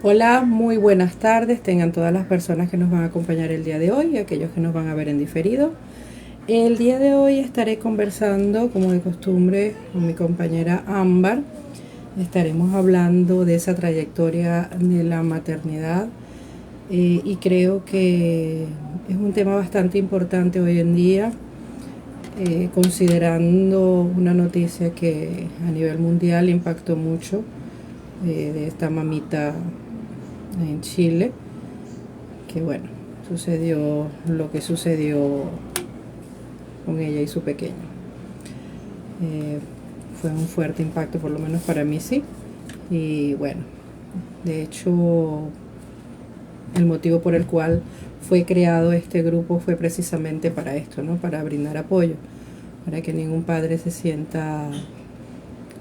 Hola, muy buenas tardes. Tengan todas las personas que nos van a acompañar el día de hoy y aquellos que nos van a ver en diferido. El día de hoy estaré conversando, como de costumbre, con mi compañera Ámbar. Estaremos hablando de esa trayectoria de la maternidad y creo que es un tema bastante importante hoy en día, considerando una noticia que a nivel mundial impactó mucho de esta mamita en Chile, que bueno, sucedió lo que sucedió con ella y su pequeño. Eh, Fue un fuerte impacto, por lo menos para mí sí. Y bueno, de hecho, el motivo por el cual fue creado este grupo fue precisamente para esto, ¿no? Para brindar apoyo, para que ningún padre se sienta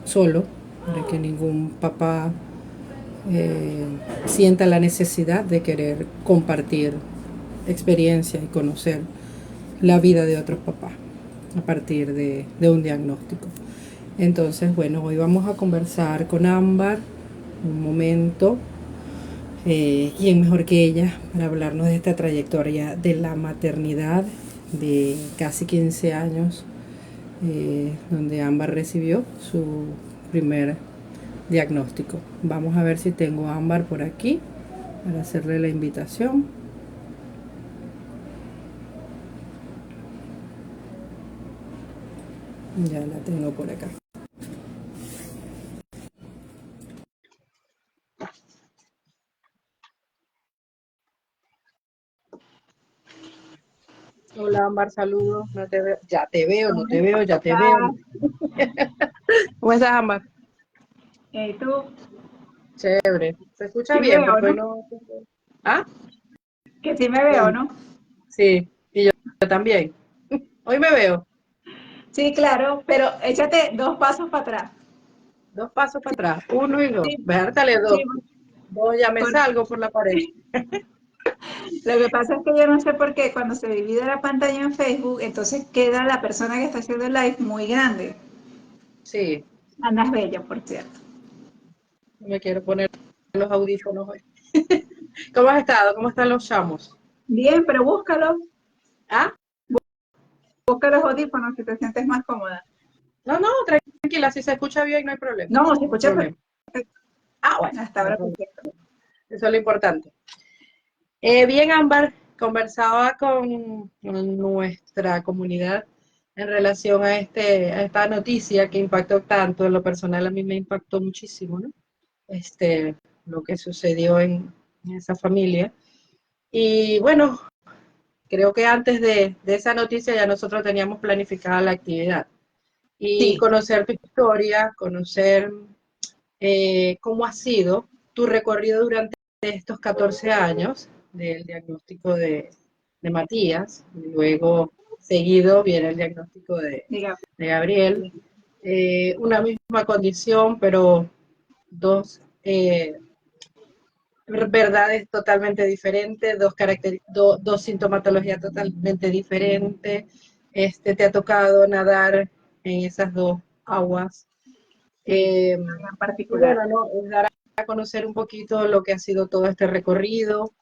solo, para que ningún papá eh, sienta la necesidad de querer compartir experiencia y conocer la vida de otros papás a partir de un diagnóstico. Entonces, bueno, hoy vamos a conversar con Ámbar un momento. ¿Quién mejor que ella para hablarnos de esta trayectoria de la maternidad de casi 15 años, donde Ámbar recibió su primer diagnóstico? Vamos a ver si tengo a Ámbar por aquí para hacerle la invitación. Ya la tengo por acá. Hola, Ámbar, saludos. No te veo. Ya te veo, no ¿Cómo te veo, ya te veo. estás? ¿Cómo estás, Ámbar? ¿Tú? Chévere. Se escucha Sí me bien, veo, porque hoy ¿no? no. Ah, Que sí me veo, bien. ¿no? Sí, y yo también. Hoy me veo. Sí, claro, pero échate dos pasos para atrás. Dos pasos para atrás, uno y dos. Sí, Vértale sí, dos. Dos, ya me por- salgo por la pared. lo que pasa es que yo no sé por qué cuando se divide la pantalla en Facebook, entonces queda la persona que está haciendo el live muy grande. Sí, Andas bella, por cierto. me quiero poner los audífonos hoy. ¿Cómo has estado? ¿Cómo están los chamos? Bien, pero búscalo. Ah, Busca los audífonos si te sientes más cómoda. no, no, tranquila, si se escucha bien, no hay problema. No, se No hay escucha problema. perfecto. Ah, bueno, Hasta no hay ahora problema. perfecto. Eso es lo importante. Bien, Ámbar, conversaba con nuestra comunidad en relación a esta noticia que impactó tanto. En lo personal, a mí me impactó muchísimo, ¿no? Lo que sucedió en esa familia. Y bueno, creo que antes de esa noticia ya nosotros teníamos planificada la actividad. Y Sí, conocer tu historia, conocer cómo ha sido tu recorrido durante estos 14 años del diagnóstico de Matías, y luego seguido viene el diagnóstico diga. de Gabriel. Una misma condición, pero dos verdades totalmente diferentes, dos sintomatologías totalmente diferentes. Te ha tocado nadar en esas dos aguas. Sí, Eh, en y particular. bueno, ¿no? Es dar a conocer un poquito lo que ha sido todo este recorrido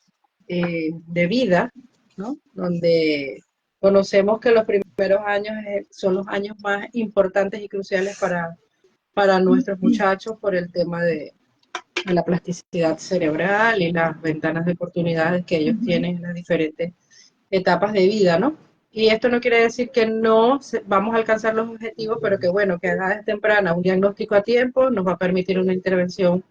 de vida, ¿no? Donde conocemos que los primeros años son los años más importantes y cruciales para nuestros muchachos por el tema de la plasticidad cerebral y las ventanas de oportunidades que ellos Ujú. tienen en las diferentes etapas de vida, ¿no? Y esto no quiere decir que no vamos a alcanzar los objetivos, pero que bueno, que a edades tempranas un diagnóstico a tiempo nos va a permitir una intervención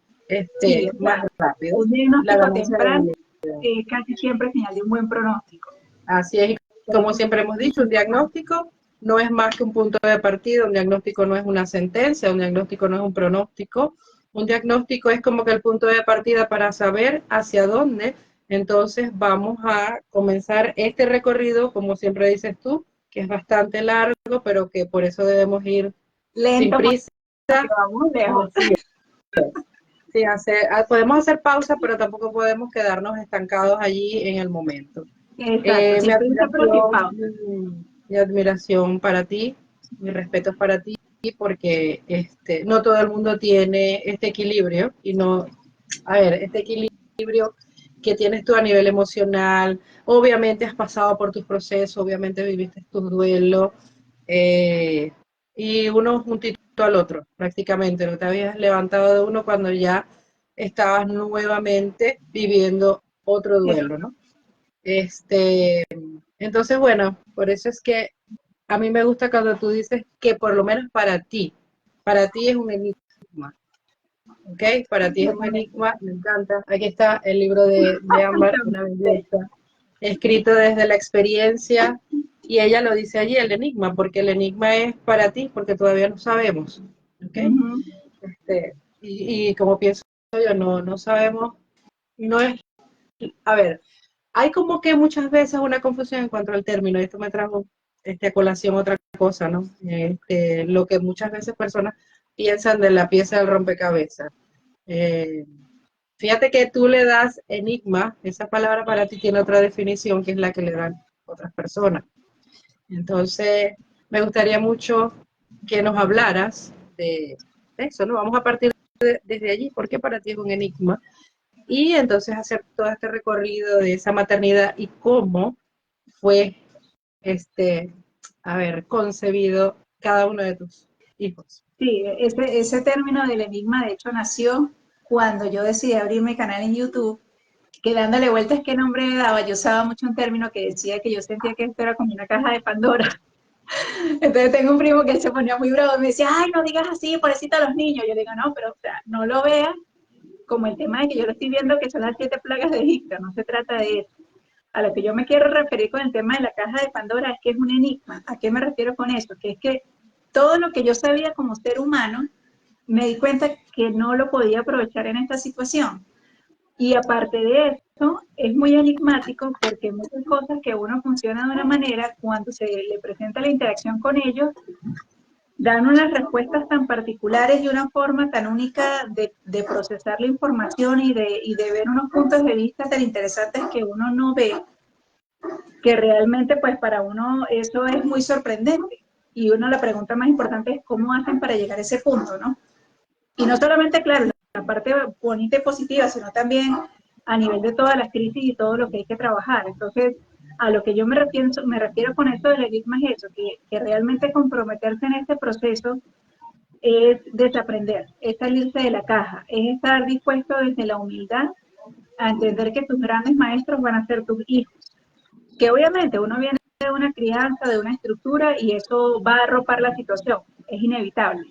Sí, o más sea, rápido. un La diagnóstico ganancia de temprano vida. casi siempre es señal de un buen pronóstico. Así es, y Por como eso siempre hemos es dicho, un importante. diagnóstico no es más que un punto de partida, un diagnóstico no es una sentencia, un diagnóstico no es un pronóstico, un diagnóstico es como que el punto de partida para saber hacia dónde entonces vamos a comenzar este recorrido, como siempre dices tú, que es bastante largo, pero que por eso debemos ir sin Lento prisa. porque vamos lejos. Así es. Sí, podemos hacer pausa, pero tampoco podemos quedarnos estancados allí en el momento. Exacto, Mi sin prisa pero sin admiración, pausa. mi admiración para ti, mi respeto para ti, porque no todo el mundo tiene este equilibrio y no, a ver, este equilibrio que tienes tú a nivel emocional, obviamente has pasado por tus procesos, obviamente viviste tus duelos, eh, y uno juntito al otro, prácticamente, no te habías levantado de uno cuando ya estabas nuevamente viviendo otro duelo, ¿no? Este, entonces, bueno, por eso es que a mí me gusta cuando tú dices que por lo menos para ti es un enigma, ¿ok? Para ti es un enigma, me encanta. Aquí está el libro de Ámbar, una belleza, escrito desde la experiencia, y ella lo dice allí, el enigma, porque el enigma es para ti, porque todavía no sabemos, ¿ok? Ujú. Y como pienso yo, no sabemos, no es, a ver, hay como que muchas veces una confusión en cuanto al término, esto me trajo a colación otra cosa, ¿no? Lo que muchas veces personas piensan de la pieza del rompecabezas. Eh, Fíjate que tú le das enigma, esa palabra para ti tiene otra definición que es la que le dan otras personas. Entonces, me gustaría mucho que nos hablaras de eso, ¿no? Vamos a partir desde allí, ¿por qué para ti es un enigma? Y entonces hacer todo este recorrido de esa maternidad y cómo fue, este, a ver, concebido cada uno de tus hijos. Sí, ese término del enigma de hecho nació cuando yo decidí abrir mi canal en YouTube, que dándole vueltas qué nombre le daba, yo usaba mucho un término que decía que yo sentía que esto era como una caja de Pandora. Entonces tengo un primo que él se ponía muy bravo y me decía, ay, no digas así, pobrecito a los niños. Yo digo, no, pero o sea, no lo veas como el tema de que yo lo estoy viendo que son las 7 plagas de Egipto, no se trata de eso. A lo que yo me quiero referir con el tema de la caja de Pandora es que es un enigma. ¿A qué me refiero con eso? Que es que todo lo que yo sabía como ser humano, me di cuenta que no lo podía aprovechar en esta situación. Y aparte de eso, es muy enigmático porque muchas cosas que uno funciona de una manera, cuando se le presenta la interacción con ellos, dan unas respuestas tan particulares y una forma tan única de procesar la información y de ver unos puntos de vista tan interesantes que uno no ve, que realmente pues para uno eso es muy sorprendente. Y uno la pregunta más importante es cómo hacen para llegar a ese punto, ¿no? Y no solamente, claro, la parte bonita y positiva, sino también a nivel de todas las crisis y todo lo que hay que trabajar. Entonces, a lo que yo me refiero con esto del enigma es eso, que realmente comprometerse en este proceso es desaprender, es salirse de la caja, es estar dispuesto desde la humildad a entender que tus grandes maestros van a ser tus hijos, que obviamente uno viene de una crianza, de una estructura y eso va a arropar la situación, es inevitable,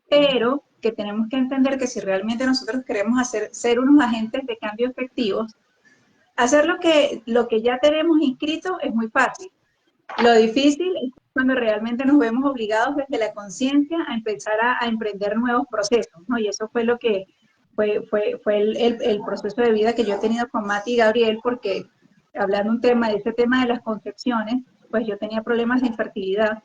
pero que tenemos que entender que si realmente nosotros queremos ser unos agentes de cambio efectivos, hacer lo que ya tenemos inscrito es muy fácil. Lo difícil es cuando realmente nos vemos obligados desde la conciencia a empezar a emprender nuevos procesos, ¿no? Y eso fue lo que fue el proceso de vida que yo he tenido con Mati y Gabriel, porque hablando un tema de ese tema de las concepciones, pues yo tenía problemas de infertilidad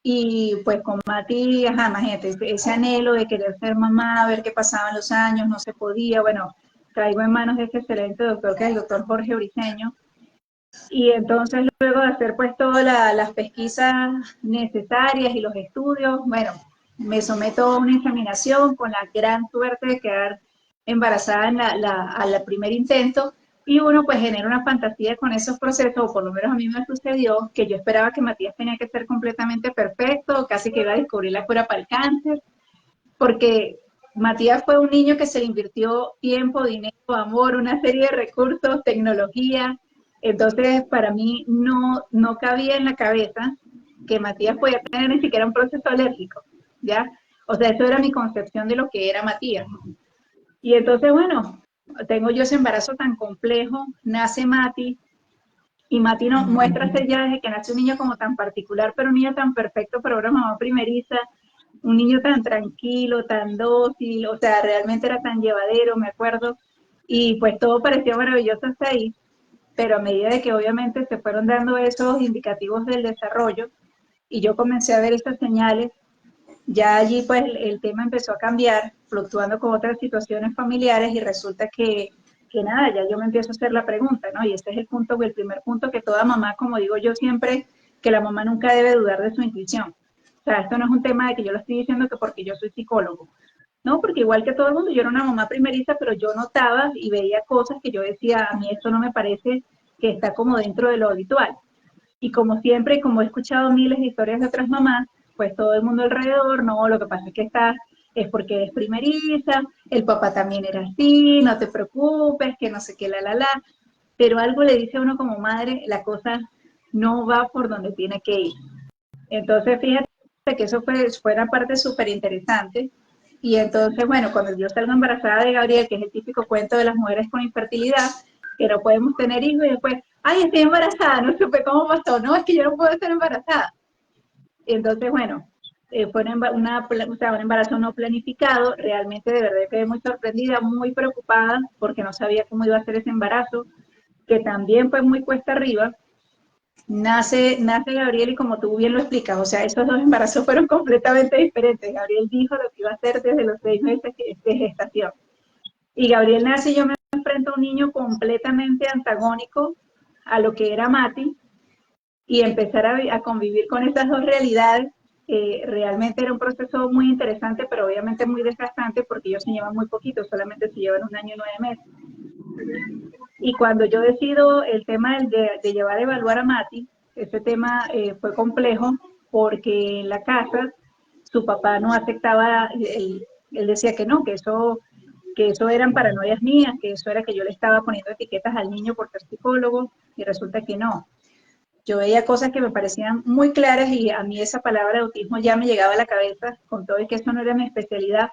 y pues con Mati, ajá, imagínate, ese anhelo de querer ser mamá, ver qué pasaban los años, no se podía, bueno, caigo en manos de este excelente doctor que es el doctor Jorge Briceño, y entonces luego de hacer pues todas las pesquisas necesarias y los estudios, bueno, me someto a una examinación con la gran suerte de quedar embarazada en a la primer intento y uno pues genera una fantasía con esos procesos, o por lo menos a mí me sucedió que yo esperaba que Matías tenía que ser completamente perfecto, casi que iba a descubrir la cura para el cáncer, porque Matías fue un niño que se le invirtió tiempo, dinero, amor, una serie de recursos, tecnología. Entonces, para mí no cabía en la cabeza que Matías podía tener ni siquiera un proceso alérgico, ¿ya? O sea, eso era mi concepción de lo que era Matías. Y entonces, bueno, tengo yo ese embarazo tan complejo, nace Mati, y Mati no, muestra ser ya desde que nace un niño como tan particular, pero un niño tan perfecto para una mamá primeriza, un niño tan tranquilo, tan dócil, o sea, realmente era tan llevadero, me acuerdo, y pues todo parecía maravilloso hasta ahí, pero a medida de que obviamente se fueron dando esos indicativos del desarrollo y yo comencé a ver esas señales, ya allí pues el tema empezó a cambiar, fluctuando con otras situaciones familiares y resulta que nada, ya yo me empiezo a hacer la pregunta, ¿no? Y este es el punto, el primer punto que toda mamá, como digo yo siempre, que la mamá nunca debe dudar de su intuición. O sea, esto no es un tema de que yo lo estoy diciendo que porque yo soy psicólogo. ¿no? Porque igual que todo el mundo, yo era una mamá primeriza, pero yo notaba y veía cosas que yo decía, a mí esto no me parece que está como dentro de lo habitual. Y como siempre, como he escuchado miles de historias de otras mamás, pues todo el mundo alrededor, no, lo que pasa es que estás, es porque eres primeriza, el papá también era así, no te preocupes, que no sé qué, la. Pero algo le dice a uno como madre, la cosa no va por donde tiene que ir. Entonces, fíjate que eso fue una parte súper interesante. Y entonces, bueno, cuando yo salgo embarazada de Gabriel, que es el típico cuento de las mujeres con infertilidad, que no podemos tener hijos, y después, ay, estoy embarazada, no supe cómo pasó, no, es que yo no puedo estar embarazada. Y entonces, bueno, fue o sea, un embarazo no planificado, realmente de verdad quedé muy sorprendida, muy preocupada, porque no sabía cómo iba a ser ese embarazo, que también fue muy cuesta arriba. Nace Gabriel y como tú bien lo explicas, o sea, esos dos embarazos fueron completamente diferentes. Gabriel dijo lo que iba a hacer desde los 6 meses de gestación. Y Gabriel nace y yo me enfrento a un niño completamente antagónico a lo que era Mati y empezar a convivir con estas dos realidades. Realmente era un proceso muy interesante, pero obviamente muy desgastante porque ellos se llevan muy poquito, solamente se llevan 1 año y 9 meses. Y cuando yo decido el tema de llevar a evaluar a Mati, ese tema fue complejo porque en la casa su papá no aceptaba, él decía que no, que eso eran paranoias mías, que eso era que yo le estaba poniendo etiquetas al niño por ser psicólogo, y resulta que no. Yo veía cosas que me parecían muy claras y a mí esa palabra de autismo ya me llegaba a la cabeza, con todo y que eso no era mi especialidad.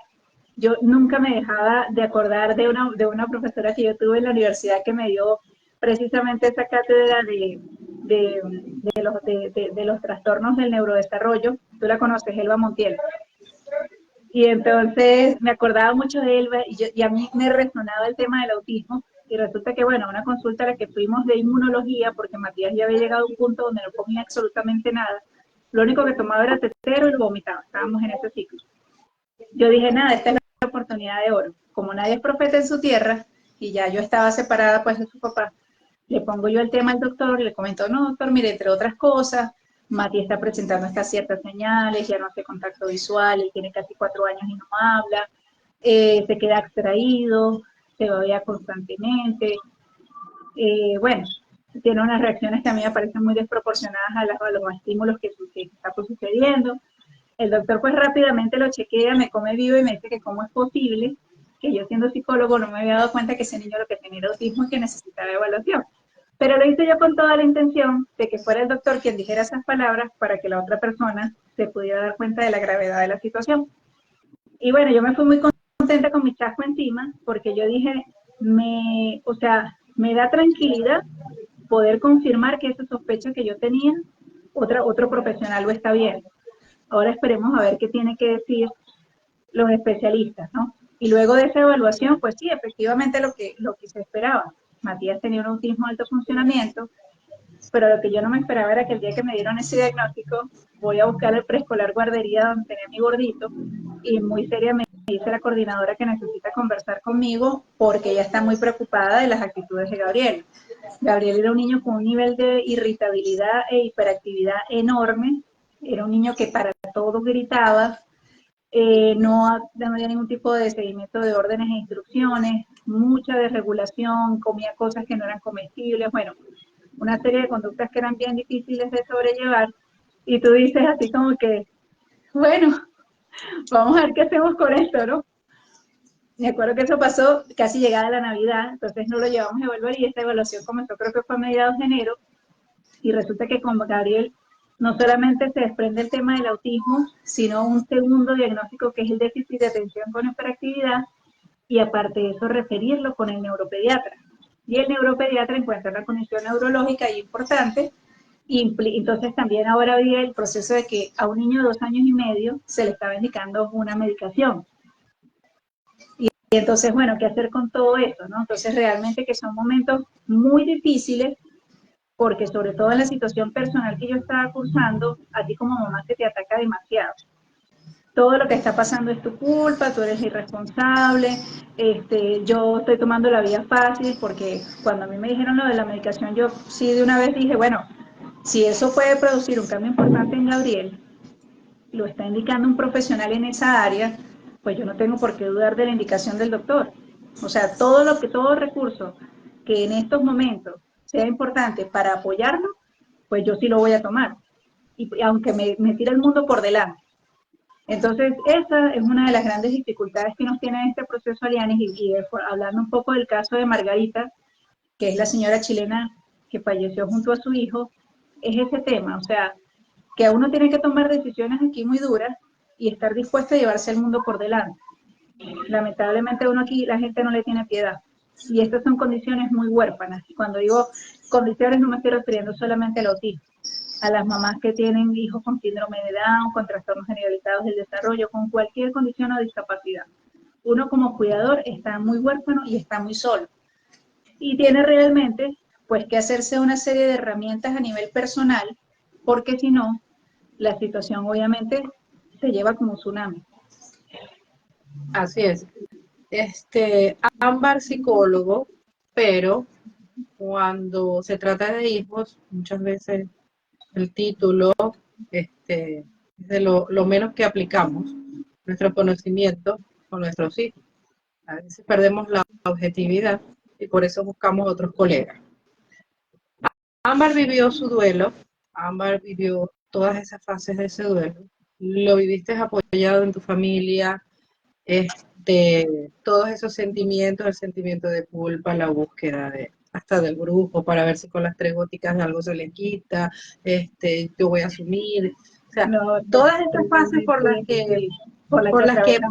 Yo nunca me dejaba de acordar de una profesora que yo tuve en la universidad que me dio precisamente esa cátedra de los trastornos del neurodesarrollo. Tú la conoces, Elba Montiel. Y entonces me acordaba mucho de Elba y a mí me resonaba el tema del autismo. Y resulta que, bueno, una consulta a la que fuimos de inmunología, porque Matías ya había llegado a un punto donde no comía absolutamente nada. Lo único que tomaba era tetero y lo vomitaba. Estábamos en ese ciclo. Yo dije, nada, esta es la oportunidad de oro. Como nadie es profeta en su tierra, y ya yo estaba separada pues de su papá, le pongo yo el tema al doctor, le comento, no, doctor, mire, entre otras cosas, Mati está presentando estas ciertas señales, ya no hace contacto visual, él tiene casi 4 años y no habla, se queda extraído, se babea constantemente, bueno, tiene unas reacciones que a mí me parecen muy desproporcionadas a los estímulos que está sucediendo. El doctor pues rápidamente lo chequea, me come vivo y me dice que cómo es posible que yo siendo psicólogo no me había dado cuenta que ese niño lo que tenía era autismo y que necesitaba evaluación. Pero lo hice yo con toda la intención de que fuera el doctor quien dijera esas palabras para que la otra persona se pudiera dar cuenta de la gravedad de la situación. Y bueno, yo me fui muy contenta con mi chasco encima porque yo dije, o sea, me da tranquilidad poder confirmar que esa sospecha que yo tenía, otro profesional lo está viendo. Ahora esperemos a ver qué tiene que decir los especialistas, ¿no? Y luego de esa evaluación, pues sí, efectivamente lo que se esperaba. Matías tenía un autismo de alto funcionamiento, pero lo que yo no me esperaba era que el día que me dieron ese diagnóstico, voy a buscar el preescolar guardería donde tenía mi gordito, y muy seriamente dice la coordinadora que necesita conversar conmigo porque ella está muy preocupada de las actitudes de Gabriel. Gabriel era un niño con un nivel de irritabilidad e hiperactividad enorme, era un niño que para todo gritaba, no había ningún tipo de seguimiento de órdenes e instrucciones, mucha desregulación, comía cosas que no eran comestibles, bueno, una serie de conductas que eran bien difíciles de sobrellevar, y tú dices así como que, bueno, vamos a ver qué hacemos con esto, ¿no? Me acuerdo que eso pasó casi llegada la Navidad, entonces no lo llevamos a evaluar y esta evaluación comenzó creo que fue a mediados de enero, y resulta que con Gabriel no solamente se desprende el tema del autismo, sino un segundo diagnóstico que es el déficit de atención con hiperactividad, y aparte de eso referirlo con el neuropediatra. Y el neuropediatra encuentra una condición neurológica importante, y entonces también ahora había el proceso de que a un niño de 2 años y medio se le estaba indicando una medicación. Y entonces, bueno, ¿qué hacer con todo esto, no? Entonces realmente que son momentos muy difíciles, porque sobre todo en la situación personal que yo estaba cursando, a ti como mamá se te ataca demasiado. Todo lo que está pasando es tu culpa, tú eres irresponsable, yo estoy tomando la vía fácil, porque cuando a mí me dijeron lo de la medicación, yo sí de una vez dije, bueno, si eso puede producir un cambio importante en Gabriel, lo está indicando un profesional en esa área, pues yo no tengo por qué dudar de la indicación del doctor. O sea, todo recurso que en estos momentos sea importante para apoyarlo, pues yo sí lo voy a tomar. Y aunque me tire el mundo por delante. Entonces, esa es una de las grandes dificultades que nos tiene este proceso Alianis hablando un poco del caso de Margarita, que es la señora chilena que falleció junto a su hijo, es ese tema, o sea, que uno tiene que tomar decisiones aquí muy duras y estar dispuesto a llevarse el mundo por delante. Lamentablemente uno aquí, la gente no le tiene piedad. Y estas son condiciones muy huérfanas. Y cuando digo condiciones no me estoy refiriendo solamente al autismo, a las mamás que tienen hijos con síndrome de Down, con trastornos generalizados del desarrollo, con cualquier condición o discapacidad. Uno como cuidador está muy huérfano y está muy solo. Y tiene realmente pues que hacerse una serie de herramientas a nivel personal, porque si no, la situación obviamente se lleva como un tsunami. Así es. Ámbar psicólogo, pero cuando se trata de hijos, muchas veces el título es de lo menos que aplicamos, nuestro conocimiento con nuestros hijos. A veces perdemos la objetividad y por eso buscamos otros colegas. Ámbar vivió su duelo, Ámbar vivió todas esas fases de ese duelo. Lo viviste apoyado en tu familia, todos esos sentimientos, el sentimiento de culpa, la búsqueda hasta del brujo para ver si con las 3 góticas de algo se le quita, yo voy a asumir, o sea, No, todas estas fases por las que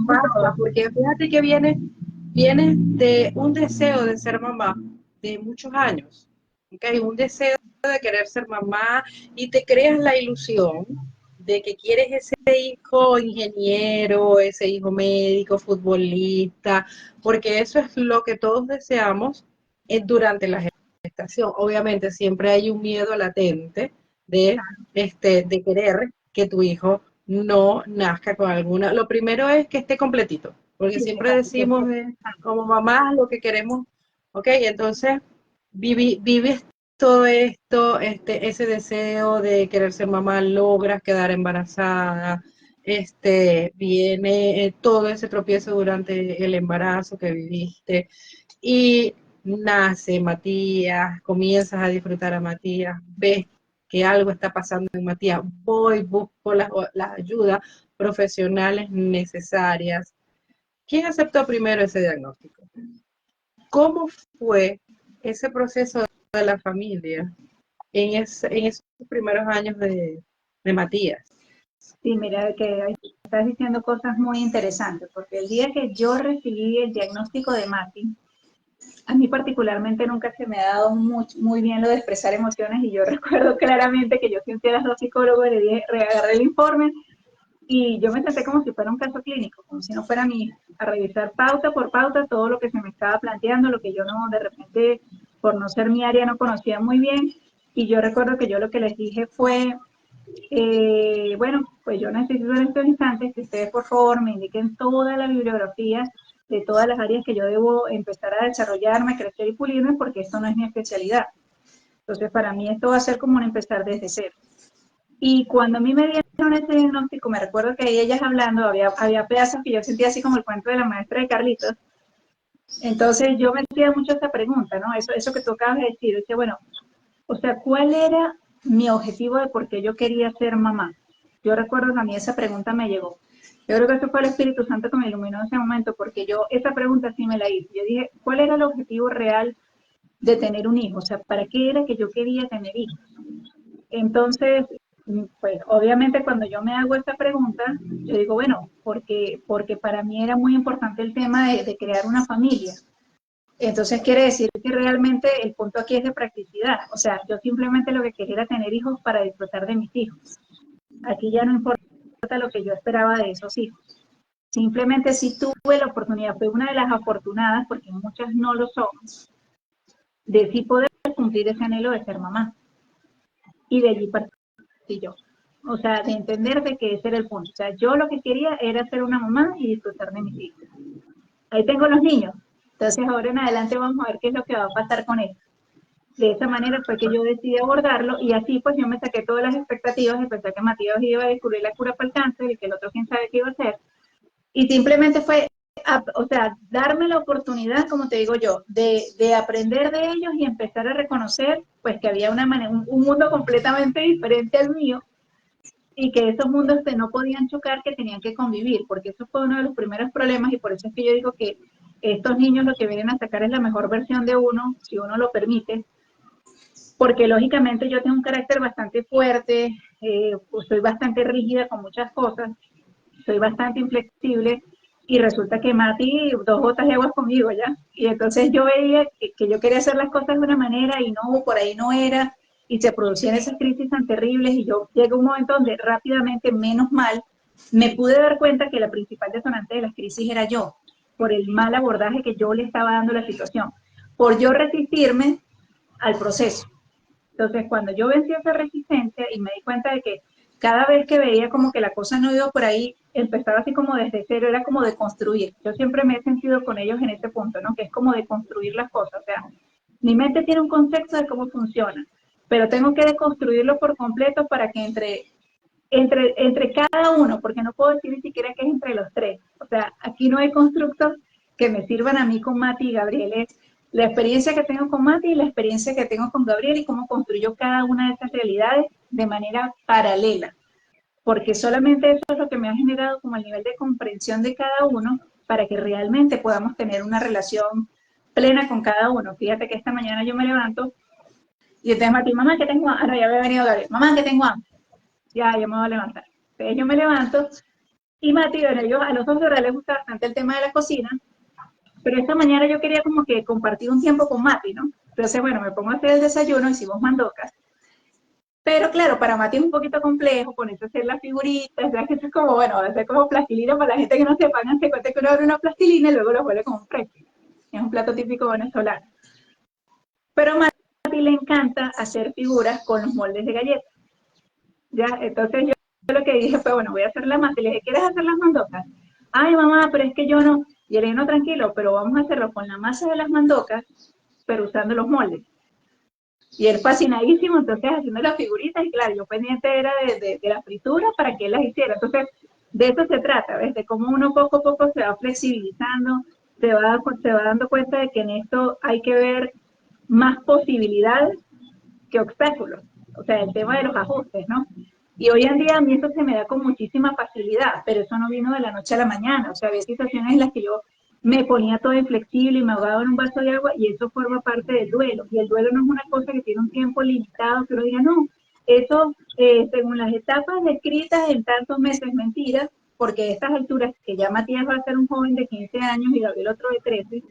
pasa, porque fíjate que viene de un deseo de ser mamá de muchos años, ¿okay? Un deseo de querer ser mamá y te creas la ilusión de que quieres ese hijo ingeniero, ese hijo médico, futbolista, porque eso es lo que todos deseamos durante la gestación. Obviamente siempre hay un miedo latente de querer que tu hijo no nazca con alguna. Lo primero es que esté completito, porque siempre decimos como mamás lo que queremos, ok, entonces vives todo esto, ese deseo de querer ser mamá, logras quedar embarazada, viene todo ese tropiezo durante el embarazo que viviste y nace Matías, comienzas a disfrutar a Matías, ves que algo está pasando en Matías, busco las ayudas profesionales necesarias. ¿Quién aceptó primero ese diagnóstico? ¿Cómo fue ese proceso de la familia en esos primeros años de Matías? Sí, mira que estás diciendo cosas muy interesantes, porque el día que yo recibí el diagnóstico de Mati, a mí particularmente nunca se me ha dado muy bien lo de expresar emociones y yo recuerdo claramente que yo sentí a las dos psicólogos y le dije, agarré el informe y yo me senté como si fuera un caso clínico, como si no fuera mi hija, a revisar pauta por pauta todo lo que se me estaba planteando, lo que yo no, de repente, por no ser mi área, no conocía muy bien. Y yo recuerdo que yo lo que les dije fue, bueno, pues yo necesito en estos instantes que ustedes por favor me indiquen toda la bibliografía de todas las áreas que yo debo empezar a desarrollarme, crecer y pulirme, porque esto no es mi especialidad. Entonces, para mí esto va a ser como un empezar desde cero. Y cuando a mí me dieron ese diagnóstico, me recuerdo que ahí ellas hablando, había pedazos que yo sentía así como el cuento de la maestra de Carlitos. Entonces yo me hacía mucho esta pregunta, ¿no? Eso que tú acabas de decir, decía, bueno, o sea, ¿cuál era mi objetivo de por qué yo quería ser mamá? Yo recuerdo que a mí esa pregunta me llegó. Yo creo que eso fue el Espíritu Santo que me iluminó en ese momento, porque yo esa pregunta sí me la hice. Yo dije, ¿cuál era el objetivo real de tener un hijo? O sea, ¿para qué era que yo quería tener hijos? Entonces, pues obviamente cuando yo me hago esta pregunta, yo digo, bueno, porque para mí era muy importante el tema de crear una familia. Entonces quiere decir que realmente el punto aquí es de practicidad. O sea, yo simplemente lo que quería era tener hijos para disfrutar de mis hijos. Aquí ya no importa lo que yo esperaba de esos hijos. Simplemente si tuve la oportunidad, fue una de las afortunadas, porque muchas no lo son, de sí poder cumplir ese anhelo de ser mamá. Y de allí partí yo. O sea, de entender de que ese era el punto. O sea, yo lo que quería era ser una mamá y disfrutar de mis hijos. Ahí tengo los niños. Entonces, ahora en adelante vamos a ver qué es lo que va a pasar con ellos. De esa manera fue que yo decidí abordarlo y así pues yo me saqué todas las expectativas y pensé que Matías iba a descubrir la cura para el cáncer y que el otro quién sabe qué iba a hacer. Y simplemente fue, o sea, darme la oportunidad, como te digo yo, de aprender de ellos y empezar a reconocer pues que había un mundo completamente diferente al mío y que esos mundos no podían chocar, que tenían que convivir, porque eso fue uno de los primeros problemas y por eso es que yo digo que estos niños lo que vienen a sacar es la mejor versión de uno, si uno lo permite, porque lógicamente yo tengo un carácter bastante fuerte, pues soy bastante rígida con muchas cosas, soy bastante inflexible y resulta que Mati dos gotas de agua conmigo ya. Y entonces yo veía que yo quería hacer las cosas de una manera y no, por ahí no era, y se producían esas crisis tan terribles y yo llegué a un momento donde rápidamente, menos mal, me pude dar cuenta que la principal detonante de las crisis era yo, por el mal abordaje que yo le estaba dando a la situación, por yo resistirme al proceso. Entonces, cuando yo vencí esa resistencia y me di cuenta de que cada vez que veía como que la cosa no iba por ahí, empezaba así como desde cero, era como de construir. Yo siempre me he sentido con ellos en este punto, ¿no? Que es como de construir las cosas. O sea, mi mente tiene un concepto de cómo funciona, pero tengo que deconstruirlo por completo para que entre cada uno, porque no puedo decir ni siquiera que es entre los tres. O sea, aquí no hay constructos que me sirvan a mí con Mati y Gabriel. Es la experiencia que tengo con Mati y la experiencia que tengo con Gabriel y cómo construyo cada una de esas realidades de manera paralela. Porque solamente eso es lo que me ha generado como el nivel de comprensión de cada uno para que realmente podamos tener una relación plena con cada uno. Fíjate que esta mañana yo me levanto y entonces Mati, mamá, ¿qué tengo? Ah, no, ya había venido Gabriel. Mamá, ¿qué tengo? Ya, yo me voy a levantar. Entonces yo me levanto y Mati, bueno, yo, a los dos horas les gusta bastante el tema de la cocina, pero esta mañana yo quería como que compartir un tiempo con Mati, ¿no? Entonces, bueno, me pongo a hacer el desayuno, hicimos mandocas. Pero claro, para Mati es un poquito complejo ponerse a hacer las figuritas, ya que eso es como, bueno, va a ser como plastilina para la gente que no sepa, se cuenta que uno abre una plastilina y luego lo vuelve como un fresco. Es un plato típico venezolano. Pero a Mati le encanta hacer figuras con los moldes de galletas. Ya, entonces yo lo que dije fue, bueno, voy a hacer la masa. Y le dije, ¿quieres hacer las mandocas? Ay, mamá, pero es que yo no. Y le dije, no, tranquilo, pero vamos a hacerlo con la masa de las mandocas, pero usando los moldes. Y él fascinadísimo, entonces haciendo las figuritas, y claro, yo pendiente era de la fritura para que él las hiciera. Entonces, de eso se trata, ¿ves? De cómo uno poco a poco se va flexibilizando, se va dando cuenta de que en esto hay que ver más posibilidades que obstáculos. O sea, el tema de los ajustes, ¿no? Y hoy en día a mí eso se me da con muchísima facilidad, pero eso no vino de la noche a la mañana. O sea, había situaciones en las que yo me ponía todo inflexible y me ahogaba en un vaso de agua y eso forma parte del duelo. Y el duelo no es una cosa que tiene un tiempo limitado, que uno diga, no, eso según las etapas descritas en tantos meses, mentiras, porque a estas alturas, que ya Matías va a ser un joven de 15 años y Gabriel otro de 13,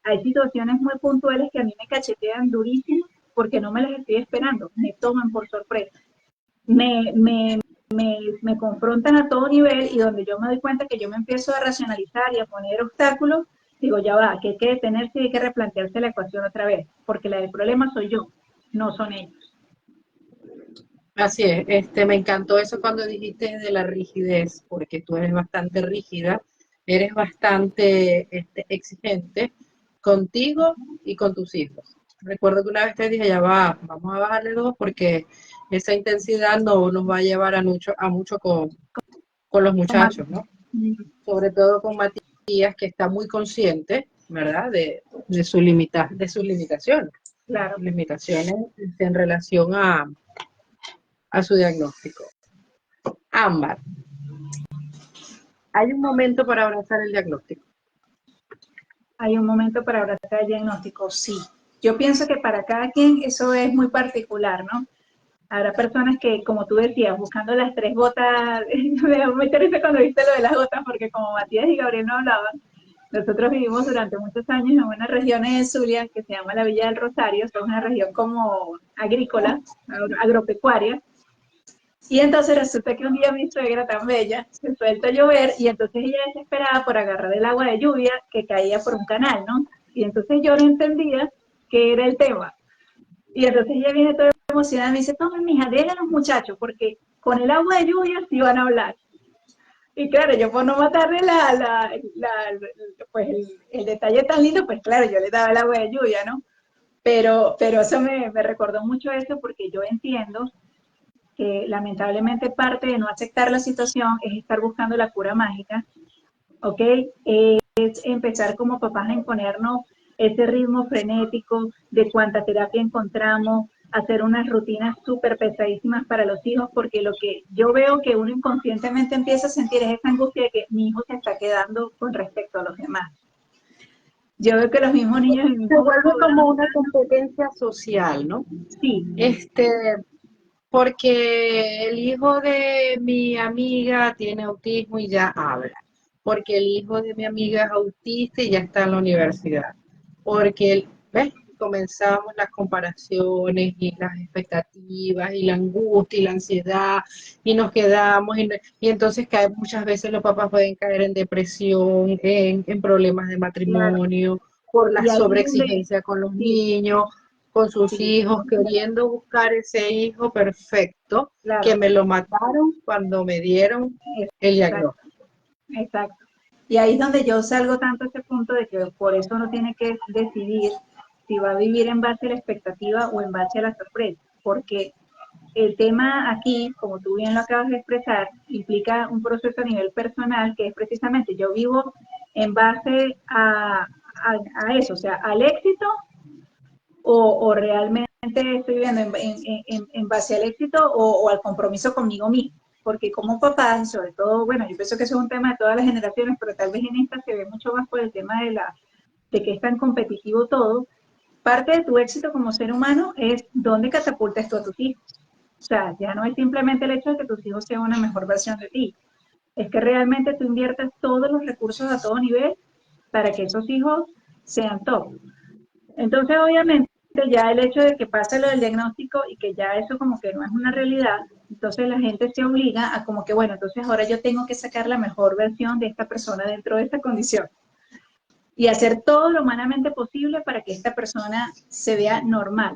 hay situaciones muy puntuales que a mí me cachetean durísimo porque no me las estoy esperando, me toman por sorpresa, me, me, me confrontan a todo nivel y donde yo me doy cuenta que yo me empiezo a racionalizar y a poner obstáculos, digo, ya va, que hay que detenerse y hay que replantearse la ecuación otra vez, porque la del problema soy yo, no son ellos. Así es, me encantó eso cuando dijiste de la rigidez, porque tú eres bastante rígida, eres bastante exigente contigo y con tus hijos. Recuerdo que una vez te dije, ya va, vamos a bajarle dos porque esa intensidad no nos va a llevar a mucho con los muchachos, ¿no? Sobre todo con Matías, que está muy consciente, ¿verdad?, de sus limitaciones. Claro. Limitaciones en relación a su diagnóstico. Ámbar, hay un momento para abrazar el diagnóstico. Hay un momento para abrazar el diagnóstico, sí. Yo pienso que para cada quien eso es muy particular, ¿no? Habrá personas que, como tú decías, buscando las tres gotas, me da muy triste cuando viste lo de las gotas, porque como Matías y Gabriel no hablaban, nosotros vivimos durante muchos años en una región de Zulia que se llama la Villa del Rosario, es una región como agrícola, agropecuaria, y entonces resulta que un día mi suegra tan bella se suelta a llover y entonces ella desesperada por agarrar el agua de lluvia que caía por un canal, ¿no? Y entonces yo no entendía qué era el tema. Y entonces ella viene toda emocionada y me dice, toma, mija, déjale a los muchachos, porque con el agua de lluvia sí van a hablar. Y claro, yo por no matarle pues el detalle tan lindo, pues claro, yo le daba el agua de lluvia, ¿no? Pero eso me recordó mucho eso porque yo entiendo que lamentablemente parte de no aceptar la situación es estar buscando la cura mágica ¿ok? Es empezar como papás a imponernos ese ritmo frenético de cuánta terapia encontramos, hacer unas rutinas súper pesadísimas para los hijos, porque lo que yo veo que uno inconscientemente empieza a sentir es esa angustia de que mi hijo se está quedando con respecto a los demás. Yo veo que los mismos niños en el Se mismo vuelve grupo como van, una competencia social, ¿no? sí, Porque el hijo de mi amiga tiene autismo y ya habla. Porque el hijo de mi amiga es autista y ya está en la universidad. Porque, ¿ves? Comenzamos las comparaciones y las expectativas y la angustia y la ansiedad y nos quedamos y entonces muchas veces los papás pueden caer en depresión, en problemas de claro. matrimonio, por la Y ahí es donde, sobreexigencia con los sí, niños, con sus sí, hijos, queriendo buscar ese hijo perfecto que claro, me lo mataron cuando me dieron el exacto, diagnóstico. exacto. Y ahí es donde yo salgo tanto a ese punto de que por eso uno tiene que decidir si va a vivir en base a la expectativa o en base a la sorpresa, porque el tema aquí, como tú bien lo acabas de expresar, implica un proceso a nivel personal que es precisamente yo vivo en base a eso, o sea, al éxito o realmente estoy viviendo en base al éxito o al compromiso conmigo mismo. Porque como papá, y sobre todo, bueno, yo pienso que eso es un tema de todas las generaciones, pero tal vez en esta se ve mucho más por el tema de que es tan competitivo todo. Parte de tu éxito como ser humano es dónde catapultas tú a tus hijos. O sea, ya no es simplemente el hecho de que tus hijos sean una mejor versión de ti, es que realmente tú inviertas todos los recursos a todo nivel para que esos hijos sean top. Entonces, obviamente, ya el hecho de que pase lo del diagnóstico y que ya eso como que no es una realidad, entonces la gente se obliga a como que, bueno, entonces ahora yo tengo que sacar la mejor versión de esta persona dentro de esta condición y hacer todo lo humanamente posible para que esta persona se vea normal,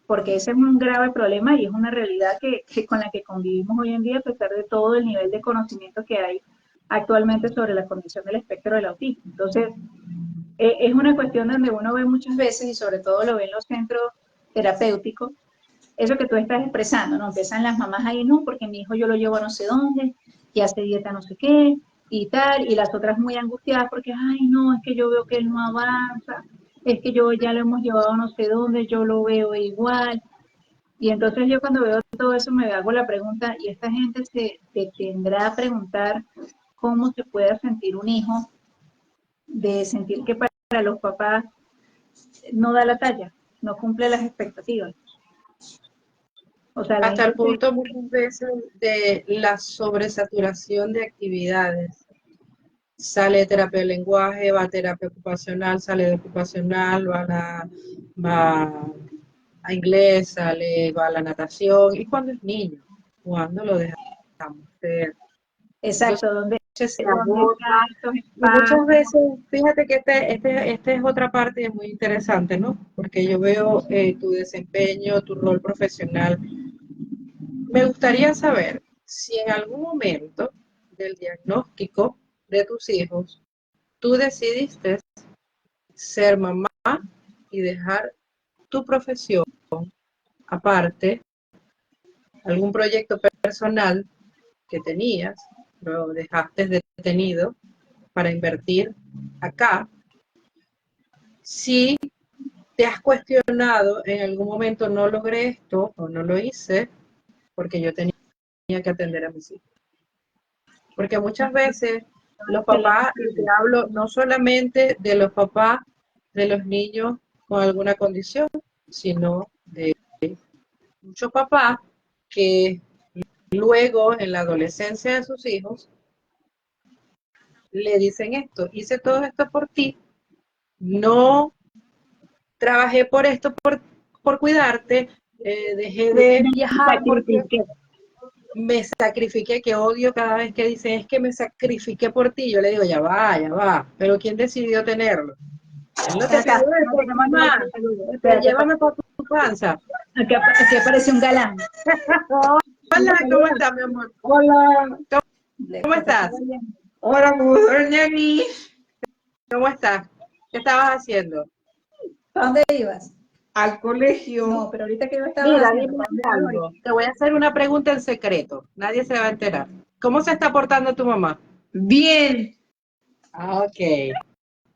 porque ese es un grave problema y es una realidad que con la que convivimos hoy en día a pesar de todo el nivel de conocimiento que hay actualmente sobre la condición del espectro del autismo. Entonces, es una cuestión donde uno ve muchas veces, y sobre todo lo ve en los centros terapéuticos, eso que tú estás expresando, ¿no? Empiezan las mamás ahí, no, porque mi hijo yo lo llevo a no sé dónde, y hace dieta no sé qué, y tal, y las otras muy angustiadas porque, ay, no, es que yo veo que él no avanza, es que yo ya lo hemos llevado a no sé dónde, yo lo veo igual. Y entonces yo cuando veo todo eso me hago la pregunta, ¿y esta gente se detendrá a preguntar cómo se puede sentir un hijo de sentir que para los papás no da la talla, no cumple las expectativas? O sea, la Hasta gente el se... punto muchas veces de la sobresaturación de actividades. Sale de terapia de lenguaje, va a terapia ocupacional, sale de ocupacional, va a inglés, va a la natación. ¿Y cuando es niño? ¿Cuándo lo dejamos ser? Entonces Exacto, ¿dónde, se dónde agota. están estos Y muchas espacios? veces, fíjate que este es otra parte muy interesante, ¿no? Porque yo veo tu desempeño, tu rol profesional. Me gustaría saber si en algún momento del diagnóstico de tus hijos, tú decidiste ser mamá y dejar tu profesión aparte, algún proyecto personal que tenías, lo dejaste detenido para invertir acá. Si te has cuestionado en algún momento, no logré esto o no lo hice porque yo tenía que atender a mis hijos. Porque muchas veces los papás, y te hablo no solamente de los papás de los niños con alguna condición, sino de muchos papás que luego en la adolescencia de sus hijos le dicen esto, hice todo esto por ti, no trabajé por esto, por cuidarte, dejé de viajar porque Sacrifique. me sacrifiqué, que odio cada vez que dicen es que me sacrifiqué por ti. Yo le digo, ya va, pero ¿quién decidió tenerlo? Él no te pidió Acá, no esto, tenemos mamá, derecho a saludo. llévame por tu panza. Aquí aparece un galán. Hola, ¿cómo estás, mi amor? Hola, ¿Cómo estás? hola, mujer Jenny. ¿Cómo estás? ¿Qué estabas haciendo? ¿Para dónde ibas? Al No, colegio. pero ahorita qué estabas Mira, haciendo, dime ¿para dónde ibas ahorita? algo. Te voy a hacer una pregunta en secreto. Nadie se va a enterar. ¿Cómo se está portando tu mamá? Bien, Ah, ok.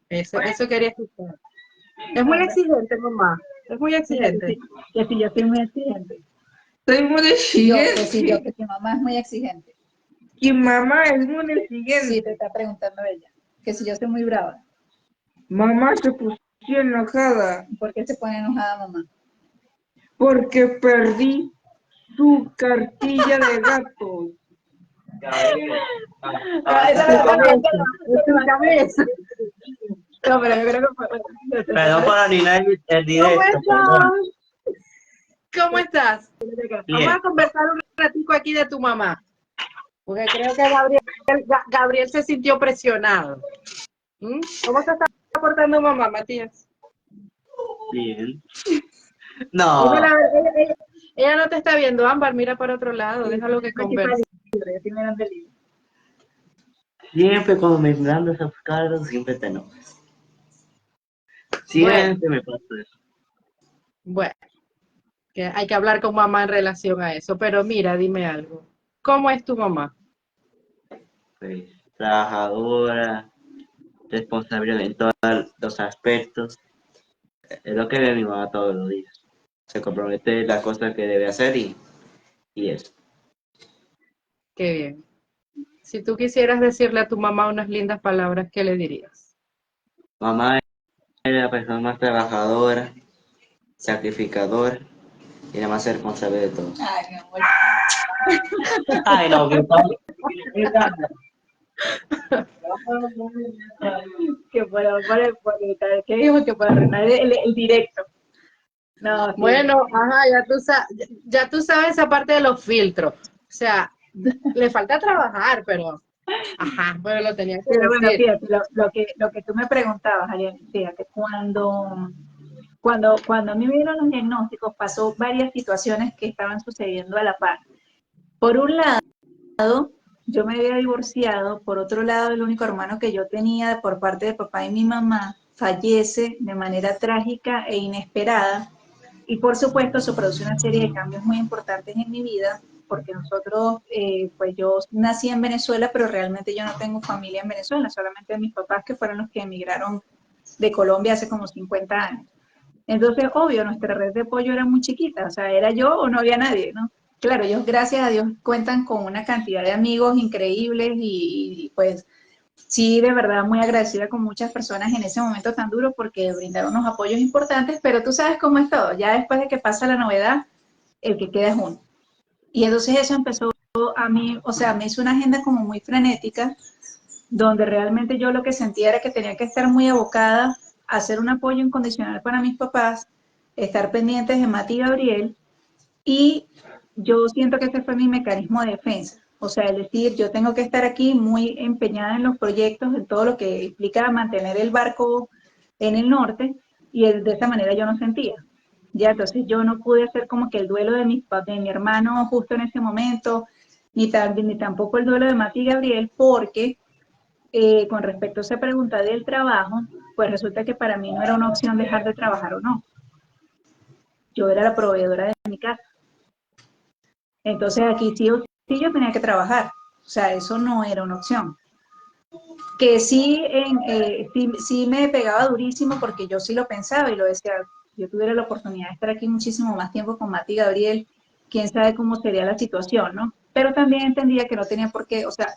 Eso quería escuchar. Es muy Hombre, exigente, mamá. Es muy mira exigente. que si yo soy muy exigente. Soy muy exigente. Que si mamá es muy exigente. Y mamá es muy Sí, te exigente. está preguntando ella. Que si yo soy muy brava. Mamá se puso enojada ¿Por qué se pone enojada mamá? porque perdí su cartilla de gatos. Esa Tu la va a tener cabeza. En tu cabeza. No, pero yo creo que fue. Perdón por arruinar el ¿Cómo directo, perdón. estás? ¿Cómo estás? Vamos Bien, a conversar un ratico aquí de tu mamá. Porque creo que Gabriel se sintió presionado. ¿Mm? ¿Cómo se está portando mamá, Matías? bien. Dime No, la verdad, ella no te está viendo, Ámbar, mira para otro lado, déjalo que Aquí para converse. libre, así me dan de libre. siempre cuando me dan esos cargos, siempre te enojas. Bueno, Siempre me pasa eso. bueno, que hay que hablar con mamá en relación a eso, pero mira, dime algo. ¿Cómo es tu mamá? Pues, trabajadora, responsable en todos los aspectos. Es lo que ve mi mamá todos los días. Se compromete en las cosas que debe hacer y eso. Qué bien. Si tú quisieras decirle a tu mamá unas lindas palabras, ¿qué le dirías? Mamá es la persona más trabajadora, sacrificadora y la más responsable de todos. Ay, mi amor. Ay, no, qué padre. Que ¿qué dijo? Que para arruinar el directo. No, sí. Bueno, ajá, ya tú sabes esa parte de los filtros. O sea, le falta trabajar, pero, ajá, bueno, lo tenía que Pero bueno, decir. fíjate, lo que tú me preguntabas, Ariel, fíjate, cuando a mí me dieron los diagnósticos, pasó varias situaciones que estaban sucediendo a la par. Por un lado, yo me había divorciado, por otro lado, el único hermano que yo tenía por parte de papá y mi mamá fallece de manera trágica e inesperada, y por supuesto eso produce una serie de cambios muy importantes en mi vida, porque nosotros, pues yo nací en Venezuela, pero realmente yo no tengo familia en Venezuela, solamente mis papás que fueron los que emigraron de Colombia hace como 50 años. Entonces, obvio, nuestra red de apoyo era muy chiquita, o sea, era yo o no había nadie, ¿no? Claro, ellos, gracias a Dios, cuentan con una cantidad de amigos increíbles y pues sí, de verdad, muy agradecida con muchas personas en ese momento tan duro porque brindaron unos apoyos importantes, pero tú sabes cómo es todo, ya después de que pasa la novedad, el que queda es uno. Y entonces eso empezó a mí, o sea, me hizo una agenda como muy frenética, donde realmente yo lo que sentía era que tenía que estar muy abocada a hacer un apoyo incondicional para mis papás, estar pendientes de Mati y Gabriel, y yo siento que ese fue mi mecanismo de defensa. O sea, es decir, yo tengo que estar aquí muy empeñada en los proyectos, en todo lo que implica mantener el barco en el norte, y de esa manera yo no sentía. Ya, entonces yo no pude hacer como que el duelo de mi hermano justo en ese momento, ni tampoco el duelo de Mati y Gabriel, porque con respecto a esa pregunta del trabajo, pues resulta que para mí no era una opción dejar de trabajar o no. Yo era la proveedora de mi casa. Entonces aquí sí o sí yo tenía que trabajar. O sea, eso no era una opción. Que sí, sí me pegaba durísimo porque yo sí lo pensaba y lo decía, yo tuviera la oportunidad de estar aquí muchísimo más tiempo con Mati y Gabriel, quién sabe cómo sería la situación, ¿no? Pero también entendía que no tenía por qué, o sea,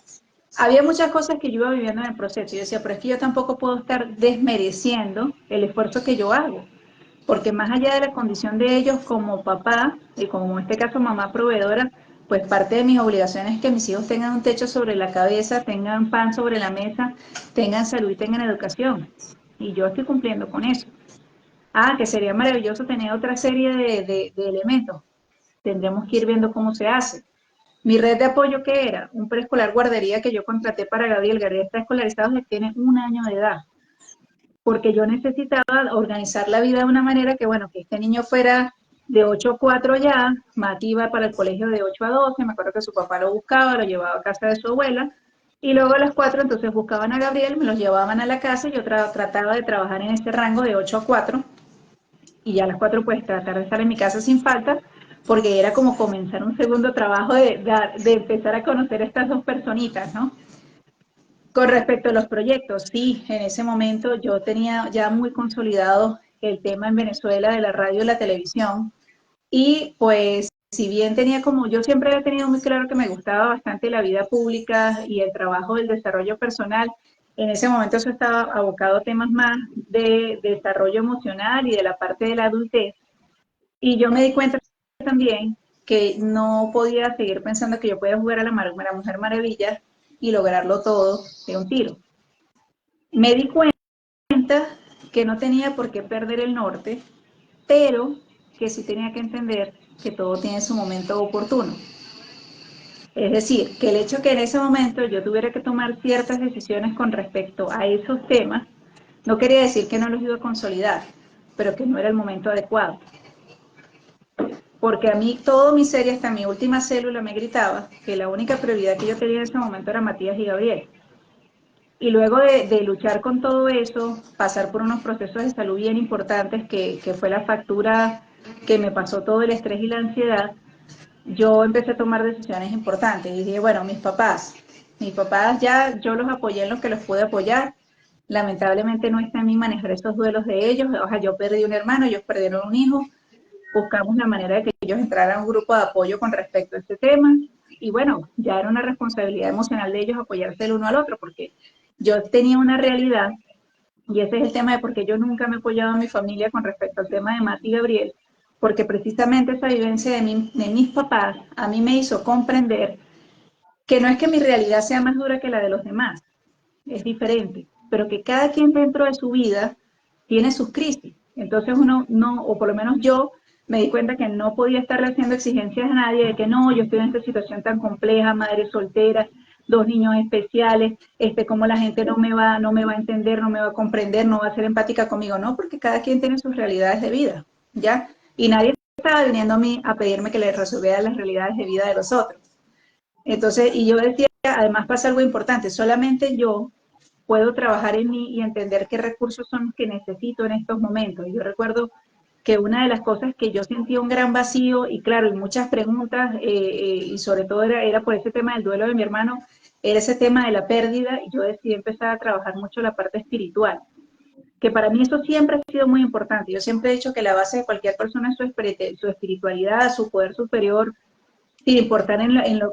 había muchas cosas que yo iba viviendo en el proceso. Yo decía, pero es que yo tampoco puedo estar desmereciendo el esfuerzo que yo hago, porque más allá de la condición de ellos como papá, y como en este caso mamá proveedora, pues parte de mis obligaciones es que mis hijos tengan un techo sobre la cabeza, tengan pan sobre la mesa, tengan salud y tengan educación. Y yo estoy cumpliendo con eso. Ah, que sería maravilloso tener otra serie de elementos. Tendremos que ir viendo cómo se hace. Mi red de apoyo, ¿qué era? Un preescolar guardería que yo contraté para Gabriel. Gabriel está escolarizado desde que tiene 1 año de edad, porque yo necesitaba organizar la vida de una manera que, bueno, que este niño fuera de 8 a 4 ya, Mati iba para el colegio de 8 a 12, me acuerdo que su papá lo buscaba, lo llevaba a casa de su abuela, y luego a las 4 entonces buscaban a Gabriel, me los llevaban a la casa y yo trataba de trabajar en ese rango de 8 a 4, y ya a las 4 pues tratar de estar en mi casa sin falta, porque era como comenzar un segundo trabajo de empezar a conocer a estas dos personitas, ¿no? Con respecto a los proyectos, sí, en ese momento yo tenía ya muy consolidado el tema en Venezuela de la radio y la televisión. Y pues, si bien tenía como, yo siempre había tenido muy claro que me gustaba bastante la vida pública y el trabajo del desarrollo personal, en ese momento eso estaba abocado a temas más de desarrollo emocional y de la parte de la adultez. Y yo me di cuenta también que no podía seguir pensando que yo podía jugar a la Mujer Maravilla y lograrlo todo de un tiro. Me di cuenta que no tenía por qué perder el norte, pero que sí tenía que entender que todo tiene su momento oportuno. Es decir, que el hecho que en ese momento yo tuviera que tomar ciertas decisiones con respecto a esos temas, no quería decir que no los iba a consolidar, pero que no era el momento adecuado. Porque a mí todo mi serie, hasta mi última célula, me gritaba que la única prioridad que yo tenía en ese momento era Matías y Gabriel. Y luego de luchar con todo eso, pasar por unos procesos de salud bien importantes, que fue la factura que me pasó todo el estrés y la ansiedad, yo empecé a tomar decisiones importantes. Y dije, bueno, mis papás ya yo los apoyé en lo que los pude apoyar. Lamentablemente no está en mí manejar esos duelos de ellos. O sea, yo perdí un hermano, ellos perdieron un hijo. Buscamos la manera de que ellos entraran a un grupo de apoyo con respecto a este tema. Y bueno, ya era una responsabilidad emocional de ellos apoyarse el uno al otro, porque yo tenía una realidad, y ese es el tema de por qué yo nunca me he apoyado a mi familia con respecto al tema de Mati y Gabriel, porque precisamente esa vivencia de mis papás a mí me hizo comprender que no es que mi realidad sea más dura que la de los demás, es diferente, pero que cada quien dentro de su vida tiene sus crisis. Entonces uno no, o por lo menos yo, me di cuenta que no podía estarle haciendo exigencias a nadie de que no, yo estoy en esta situación tan compleja, madre soltera, dos niños especiales, como la gente no me va a entender, no me va a comprender, no va a ser empática conmigo, no, porque cada quien tiene sus realidades de vida, ¿ya? Y nadie estaba viniendo a mí a pedirme que les resolviera las realidades de vida de los otros. Entonces, y yo decía, además pasa algo importante, solamente yo puedo trabajar en mí y entender qué recursos son los que necesito en estos momentos. Yo recuerdo que una de las cosas que yo sentía un gran vacío, y claro, y muchas preguntas, y sobre todo era por ese tema del duelo de mi hermano, era ese tema de la pérdida, y yo decidí empezar a trabajar mucho la parte espiritual, que para mí eso siempre ha sido muy importante. Yo siempre he dicho que la base de cualquier persona es su espiritualidad, su poder superior, sin importar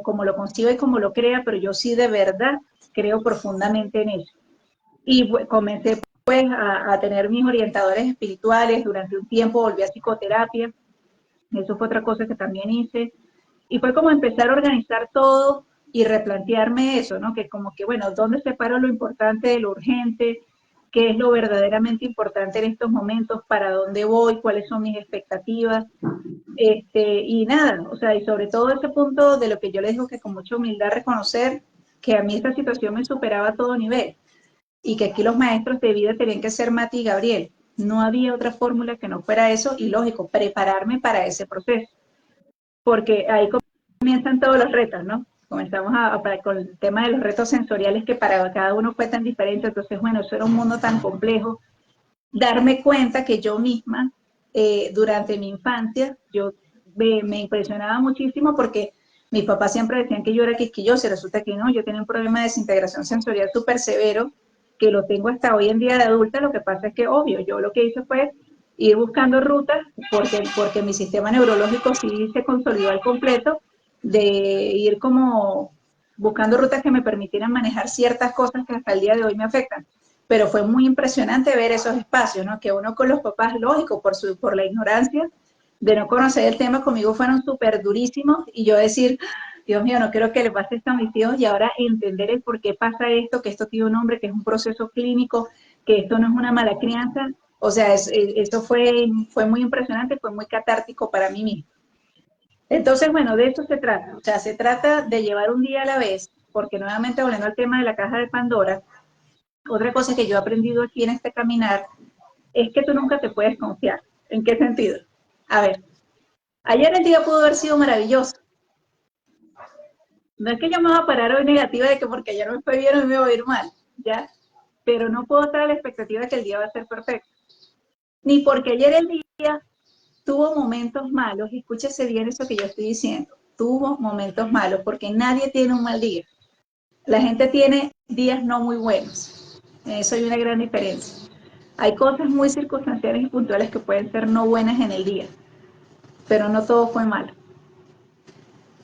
cómo lo conciba y cómo lo crea, pero yo sí de verdad creo profundamente en eso. Y comencé pues a tener mis orientadores espirituales, durante un tiempo volví a psicoterapia, eso fue otra cosa que también hice, y fue como empezar a organizar todo y replantearme eso, ¿no? Que como que, bueno, ¿dónde separo lo importante de lo urgente? ¿Qué es lo verdaderamente importante en estos momentos? ¿Para dónde voy? ¿Cuáles son mis expectativas? Y nada, o sea, y sobre todo ese punto de lo que yo les digo que con mucha humildad reconocer que a mí esta situación me superaba a todo nivel y que aquí los maestros de vida tenían que ser Mati y Gabriel. No había otra fórmula que no fuera eso y lógico, prepararme para ese proceso, porque ahí comienzan todos los retos, ¿no? Comenzamos con el tema de los retos sensoriales que para cada uno fue tan diferente, entonces bueno, eso era un mundo tan complejo. Darme cuenta que yo misma, durante mi infancia, yo me impresionaba muchísimo porque mis papás siempre decían que yo era quisquillosa, y resulta que no, yo tenía un problema de desintegración sensorial súper severo, que lo tengo hasta hoy en día de adulta. Lo que pasa es que, obvio, yo lo que hice fue ir buscando rutas, porque mi sistema neurológico sí se consolidó al completo, de ir como buscando rutas que me permitieran manejar ciertas cosas que hasta el día de hoy me afectan. Pero fue muy impresionante ver esos espacios, ¿no? Que uno con los papás, lógico, por la ignorancia de no conocer el tema, conmigo fueron súper durísimos, y yo decir, Dios mío, no quiero que le pase esto a mis hijos, y ahora entender el por qué pasa esto, que esto tiene un nombre, que es un proceso clínico, que esto no es una mala crianza. O sea, eso fue muy impresionante, fue muy catártico para mí mismo. Entonces, bueno, de esto se trata. O sea, se trata de llevar un día a la vez, porque nuevamente volviendo al tema de la caja de Pandora, otra cosa que yo he aprendido aquí en este caminar es que tú nunca te puedes confiar. ¿En qué sentido? A ver, ayer el día pudo haber sido maravilloso. No es que yo me voy a parar hoy negativa de que porque ayer me fue bien hoy me voy a ir mal, ¿ya? Pero no puedo estar a la expectativa de que el día va a ser perfecto. Ni porque ayer el día tuvo momentos malos, y escúchese bien eso que yo estoy diciendo, tuvo momentos malos, porque nadie tiene un mal día. La gente tiene días no muy buenos. En eso hay una gran diferencia. Hay cosas muy circunstanciales y puntuales que pueden ser no buenas en el día, pero no todo fue malo.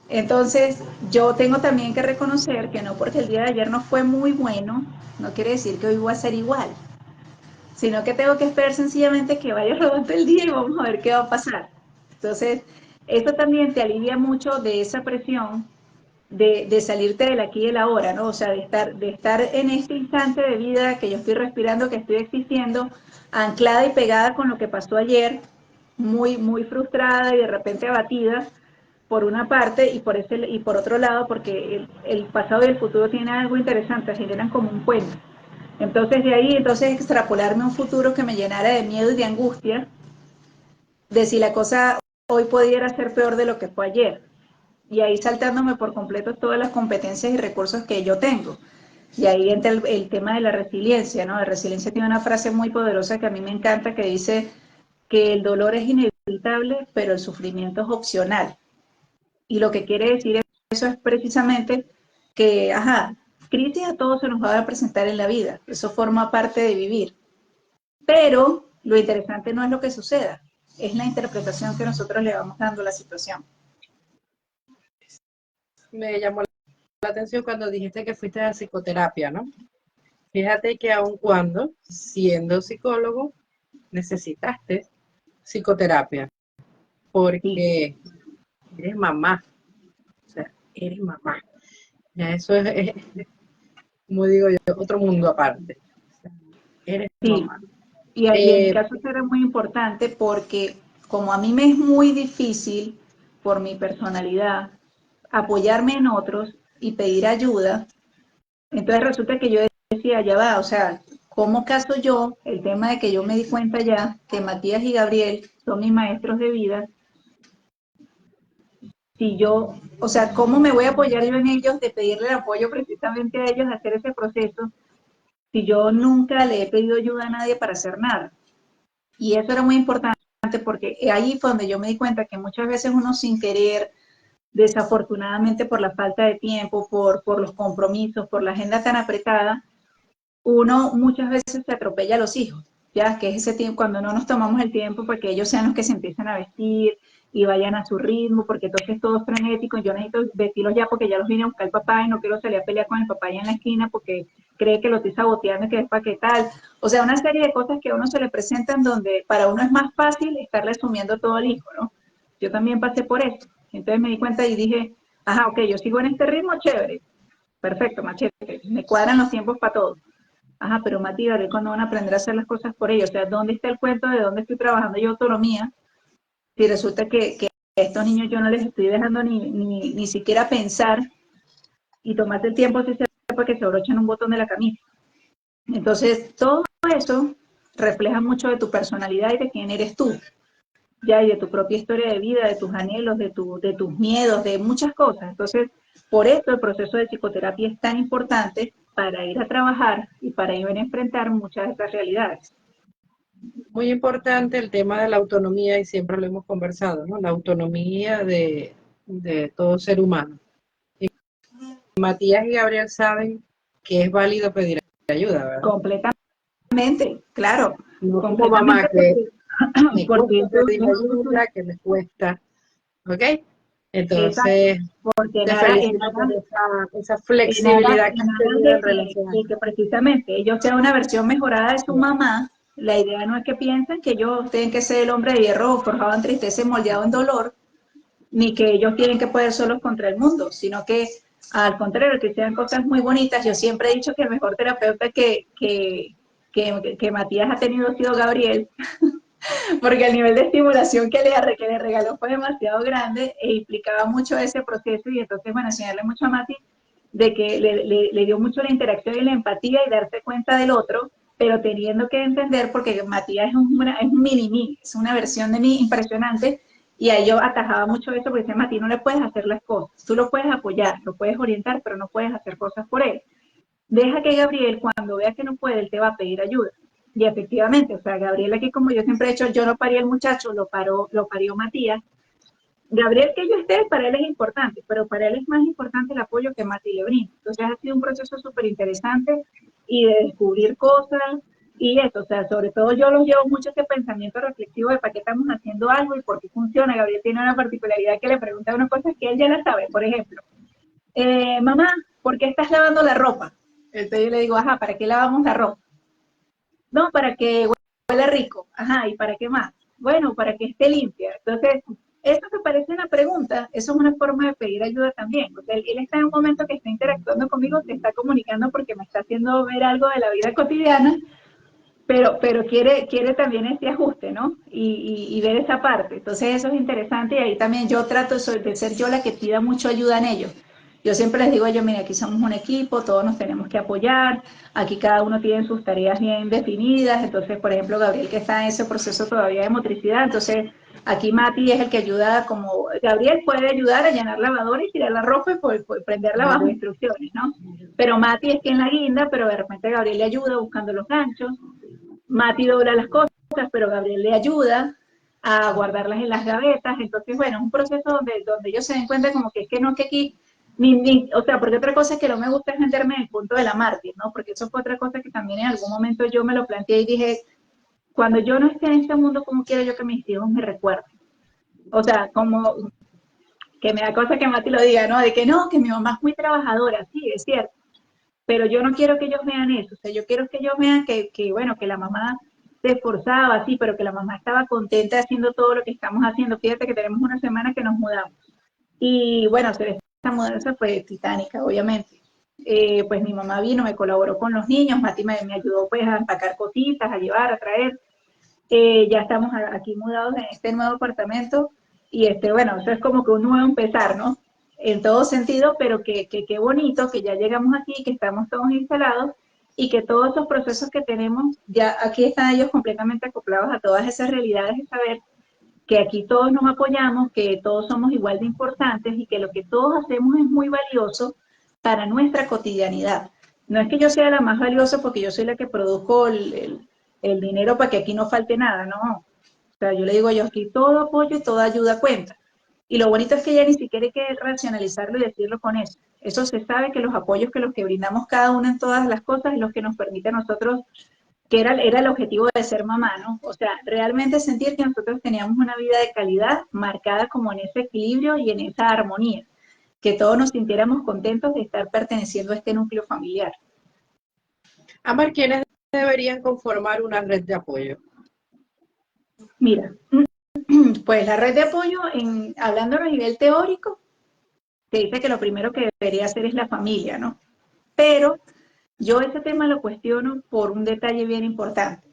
Entonces, yo tengo también que reconocer que no porque el día de ayer no fue muy bueno, no quiere decir que hoy va a ser igual, sino que tengo que esperar sencillamente que vaya rodando el día y vamos a ver qué va a pasar. Entonces, esto también te alivia mucho de esa presión de salirte del aquí y del ahora, ¿no? O sea, de estar en este instante de vida que yo estoy respirando, que estoy existiendo, anclada y pegada con lo que pasó ayer, muy, muy frustrada y de repente abatida, por una parte, y por otro lado, porque el pasado y el futuro tienen algo interesante, generan como un puente. Entonces de ahí, entonces extrapolarme un futuro que me llenara de miedo y de angustia, de si la cosa hoy pudiera ser peor de lo que fue ayer. Y ahí saltándome por completo todas las competencias y recursos que yo tengo. Y ahí entra el tema de la resiliencia, ¿no? La resiliencia tiene una frase muy poderosa que a mí me encanta que dice que el dolor es inevitable, pero el sufrimiento es opcional. Y lo que quiere decir eso es precisamente que, ajá, crisis a todos se nos va a presentar en la vida, eso forma parte de vivir, pero lo interesante no es lo que suceda, es la interpretación que nosotros le vamos dando a la situación. Me llamó la atención cuando dijiste que fuiste a psicoterapia, ¿no? Fíjate que aun cuando, siendo psicólogo, necesitaste psicoterapia, Sí, porque eres mamá, o sea, eres mamá. Ya eso como digo yo, otro mundo aparte. O sea, eres sí. mamá. Y en mi caso eso era muy importante porque como a mí me es muy difícil, por mi personalidad, apoyarme en otros y pedir ayuda, entonces resulta que yo decía, ya va, o sea, ¿cómo caso yo el tema de que yo me di cuenta ya que Matías y Gabriel son mis maestros de vida? Si yo, o sea, ¿cómo me voy a apoyar yo en ellos de pedirle el apoyo precisamente a ellos de hacer ese proceso si yo nunca le he pedido ayuda a nadie para hacer nada? Y eso era muy importante porque ahí fue donde yo me di cuenta que muchas veces uno sin querer, desafortunadamente por la falta de tiempo, por los compromisos, por la agenda tan apretada, uno muchas veces se atropella a los hijos, ya que es ese tiempo cuando no nos tomamos el tiempo para que ellos sean los que se empiezan a vestir y vayan a su ritmo, porque entonces todo es frenético, yo necesito vestirlos ya porque ya los vine a buscar el papá y no quiero salir a pelear con el papá allá en la esquina porque cree que lo estoy saboteando y que es para qué tal. O sea, una serie de cosas que a uno se le presentan donde para uno es más fácil estarle asumiendo todo el hijo, ¿no? Yo también pasé por eso. Entonces me di cuenta y dije, ajá, ok, yo sigo en este ritmo, chévere, perfecto, machete, me cuadran los tiempos para todo. Ajá, pero Mati, ¿de cuándo van a aprender a hacer las cosas por ellos? O sea, ¿dónde está el cuento de dónde estoy trabajando yo autonomía? Si resulta que a estos niños yo no les estoy dejando ni siquiera pensar y tomarse el tiempo si se para que se abrochen un botón de la camisa. Entonces, todo eso refleja mucho de tu personalidad y de quién eres tú, ya, y de tu propia historia de vida, de tus anhelos, de tus miedos, de muchas cosas. Entonces, por eso el proceso de psicoterapia es tan importante para ir a trabajar y para ir a enfrentar muchas de estas realidades. Muy importante el tema de la autonomía y siempre lo hemos conversado, ¿no? La autonomía de todo ser humano. Y Matías y Gabriel saben que es válido pedir ayuda, ¿verdad? Completamente, claro, No como mamá completamente que me porque cuesta pedir ayuda, que me cuesta, ¿ok? Entonces, porque te felicito por esa flexibilidad que en has aras tenido en relación a de que precisamente ellos sean una versión mejorada de su eso. mamá, la idea no es que piensen que ellos tienen que ser el hombre de hierro forjado en tristeza y moldeado en dolor, ni que ellos tienen que poder solos contra el mundo, sino que al contrario, que sean cosas muy bonitas. Yo siempre he dicho que el mejor terapeuta que Matías ha tenido ha sido Gabriel, porque el nivel de estimulación que le regaló fue demasiado grande e implicaba mucho ese proceso y entonces, bueno, enseñarle mucho a Mati de que le dio mucho la interacción y la empatía y darse cuenta del otro, pero teniendo que entender, porque Matías es un mini-mí, es una versión de mí impresionante, y ahí yo atajaba mucho eso porque decía, Mati, no le puedes hacer las cosas, tú lo puedes apoyar, lo puedes orientar, pero no puedes hacer cosas por él. Deja que Gabriel, cuando vea que no puede, él te va a pedir ayuda. Y efectivamente, o sea, Gabriel aquí, como yo siempre he hecho, yo no parí el muchacho, lo parió Matías, Gabriel, que yo esté, para él es importante, pero para él es más importante el apoyo que Mati le brinda. Entonces ha sido un proceso súper interesante y de descubrir cosas y eso, o sea, sobre todo yo los llevo mucho ese pensamiento reflexivo de para qué estamos haciendo algo y por qué funciona. Gabriel tiene una particularidad que le pregunta una cosa que él ya la sabe, por ejemplo, mamá, ¿por qué estás lavando la ropa? Entonces yo le digo, ajá, ¿para qué lavamos la ropa? No, para que huela rico. Ajá, ¿y para qué más? Bueno, para que esté limpia. Entonces, eso que parece una pregunta, eso es una forma de pedir ayuda también. O sea, él está en un momento que está interactuando conmigo, se está comunicando porque me está haciendo ver algo de la vida cotidiana, pero quiere también ese ajuste, ¿no? Y ver esa parte. Entonces eso es interesante y ahí también yo trato de ser yo la que pida mucho ayuda en ello. Yo siempre les digo a ellos, mira, aquí somos un equipo, todos nos tenemos que apoyar, aquí cada uno tiene sus tareas bien definidas, entonces, por ejemplo, Gabriel que está en ese proceso todavía de motricidad, entonces aquí Mati es el que ayuda, como Gabriel puede ayudar a llenar lavadora y tirar la ropa y prenderla bajo instrucciones, ¿no? Pero Mati es quien la guinda, pero de repente Gabriel le ayuda buscando los ganchos, Mati dobla las cosas, pero Gabriel le ayuda a guardarlas en las gavetas. Entonces, bueno, es un proceso donde ellos se den cuenta como que es que no, que aquí, o sea, porque otra cosa es que no me gusta es meterme en el punto de la mártir, ¿no? Porque eso fue otra cosa que también en algún momento yo me lo planteé y dije, cuando yo no esté en este mundo, ¿cómo quiero yo que mis hijos me recuerden? O sea, como que me da cosa que Mati lo diga, ¿no? De que no, que mi mamá es muy trabajadora, sí, es cierto, pero yo no quiero que ellos vean eso, o sea, yo quiero que ellos vean bueno, que la mamá se esforzaba, sí, pero que la mamá estaba contenta haciendo todo lo que estamos haciendo. Fíjate que tenemos una semana que nos mudamos. Y bueno, esta mudanza fue titánica, obviamente. Pues mi mamá vino, me colaboró con los niños, Mati me ayudó pues a empacar cositas, a llevar, a traer. Ya estamos aquí mudados en este nuevo apartamento y bueno, eso es como que un nuevo empezar, ¿no? En todo sentido, pero que bonito que ya llegamos aquí, que estamos todos instalados y que todos esos procesos que tenemos, ya aquí están ellos completamente acoplados a todas esas realidades de saber que aquí todos nos apoyamos, que todos somos igual de importantes y que lo que todos hacemos es muy valioso para nuestra cotidianidad. No es que yo sea la más valiosa porque yo soy la que produzco el dinero para que aquí no falte nada, no. O sea, yo le digo yo aquí todo apoyo y toda ayuda cuenta. Y lo bonito es que ya ni siquiera hay que racionalizarlo y decirlo con eso. Eso se sabe que los apoyos que los que brindamos cada uno en todas las cosas es lo que nos permite a nosotros, que era el objetivo de ser mamá, ¿no? O sea, realmente sentir que nosotros teníamos una vida de calidad marcada como en ese equilibrio y en esa armonía, que todos nos sintiéramos contentos de estar perteneciendo a este núcleo familiar. Amar, ¿quiénes deberían conformar una red de apoyo? Mira, pues la red de apoyo, hablando a nivel teórico, te dice que lo primero que debería hacer es la familia, ¿no? Pero yo ese tema lo cuestiono por un detalle bien importante.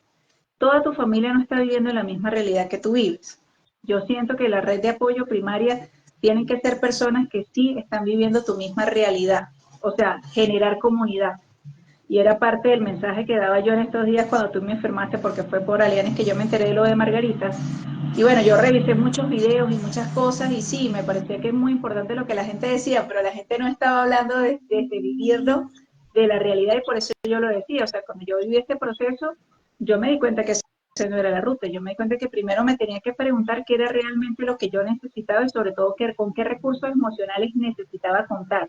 Toda tu familia no está viviendo en la misma realidad que tú vives. Yo siento que la red de apoyo primaria tienen que ser personas que sí están viviendo tu misma realidad, o sea, generar comunidad. Y era parte del mensaje que daba yo en estos días cuando tú me enfermaste, porque fue por Alianes que yo me enteré de lo de Margarita. Y bueno, yo revisé muchos videos y muchas cosas y sí, me parecía que es muy importante lo que la gente decía, pero la gente no estaba hablando de vivirlo, de la realidad, y por eso yo lo decía. O sea, cuando yo viví este proceso, yo me di cuenta que esa no era la ruta. Yo me di cuenta que primero me tenía que preguntar qué era realmente lo que yo necesitaba y sobre todo con qué recursos emocionales necesitaba contar.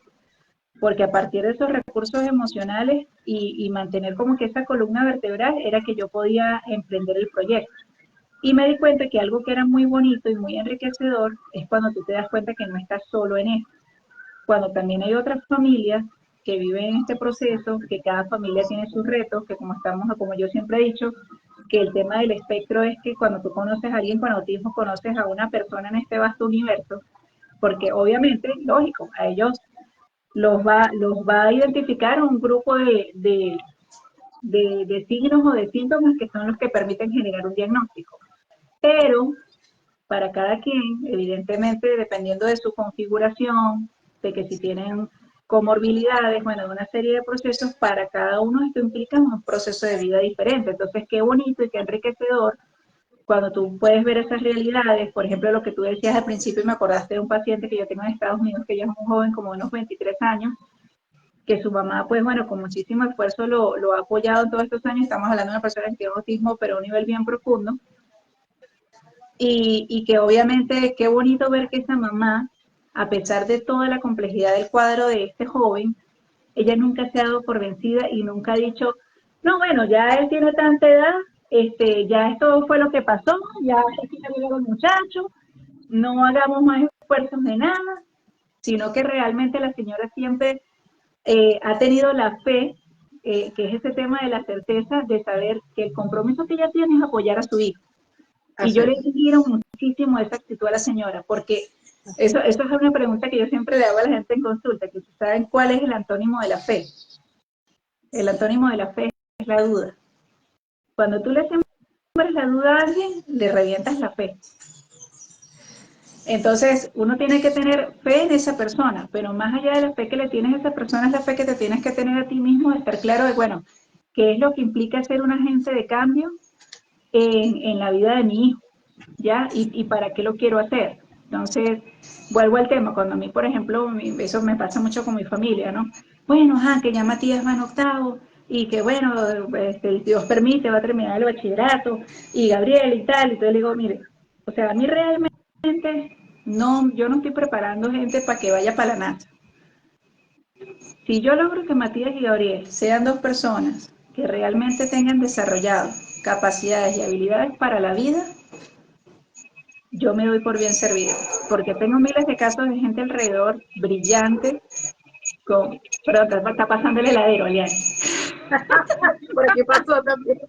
Porque a partir de esos recursos emocionales y mantener como que esa columna vertebral era que yo podía emprender el proyecto. Y me di cuenta que algo que era muy bonito y muy enriquecedor es cuando tú te das cuenta que no estás solo en esto, cuando también hay otras familias que viven en este proceso, que cada familia tiene sus retos, que como yo siempre he dicho, que el tema del espectro es que cuando tú conoces a alguien con autismo, conoces a una persona en este vasto universo, porque obviamente, lógico, a ellos los va a identificar un grupo de signos o de síntomas que son los que permiten generar un diagnóstico. Pero para cada quien, evidentemente, dependiendo de su configuración, de que si tienen comorbilidades, bueno, de una serie de procesos, para cada uno esto implica un proceso de vida diferente. Entonces, qué bonito y qué enriquecedor cuando tú puedes ver esas realidades. Por ejemplo, lo que tú decías al principio, y me acordaste de un paciente que yo tengo en Estados Unidos, que ella es un joven, como unos 23 años, que su mamá, pues bueno, con muchísimo esfuerzo lo ha apoyado en todos estos años. Estamos hablando de una persona que tiene autismo, pero a un nivel bien profundo. y que obviamente qué bonito ver que esa mamá, a pesar de toda la complejidad del cuadro de este joven, ella nunca se ha dado por vencida y nunca ha dicho, no, bueno, ya él tiene tanta edad, ya esto fue lo que pasó, ya aquí ya llegó el muchacho, no hagamos más esfuerzos de nada, sino que realmente la señora siempre ha tenido la fe, que es ese tema de la certeza de saber que el compromiso que ella tiene es apoyar a su hijo. Y yo le admiro muchísimo esa actitud a la señora, porque eso es una pregunta que yo siempre le hago a la gente en consulta, que saben cuál es el antónimo de la fe. El antónimo de la fe es la duda. Cuando tú le siembras la duda a alguien, le revientas la fe. Entonces, uno tiene que tener fe en esa persona, pero más allá de la fe que le tienes a esa persona, es la fe que te tienes que tener a ti mismo, de estar claro de, bueno, qué es lo que implica ser un agente de cambio en la vida de mi hijo, ¿ya? Y para qué lo quiero hacer. Entonces, vuelvo al tema, cuando a mí, por ejemplo, eso me pasa mucho con mi familia, ¿no? Bueno, que ya Matías va en octavo, y que bueno, Dios permite, va a terminar el bachillerato, y Gabriel y tal, y entonces le digo, mire, o sea, a mí realmente no, yo no estoy preparando gente para que vaya para la NASA. Si yo logro que Matías y Gabriel sean dos personas que realmente tengan desarrollado capacidades y habilidades para la vida, yo me doy por bien servido, porque tengo miles de casos de gente alrededor brillante, pero está pasando el heladero, Aliane. Por aquí pasó también.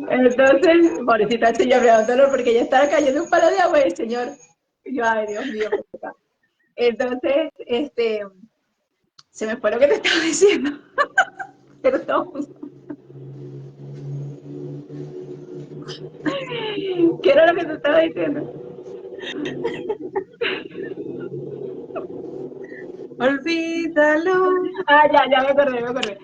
Entonces, pobrecita señora, me da dolor porque ya estaba cayendo un palo de agua y el señor, y yo, ay Dios mío, entonces, se me fue lo que te estaba diciendo. Perdón. ¿Qué era lo que te estaba diciendo? Olvídalo. Ya me acordé.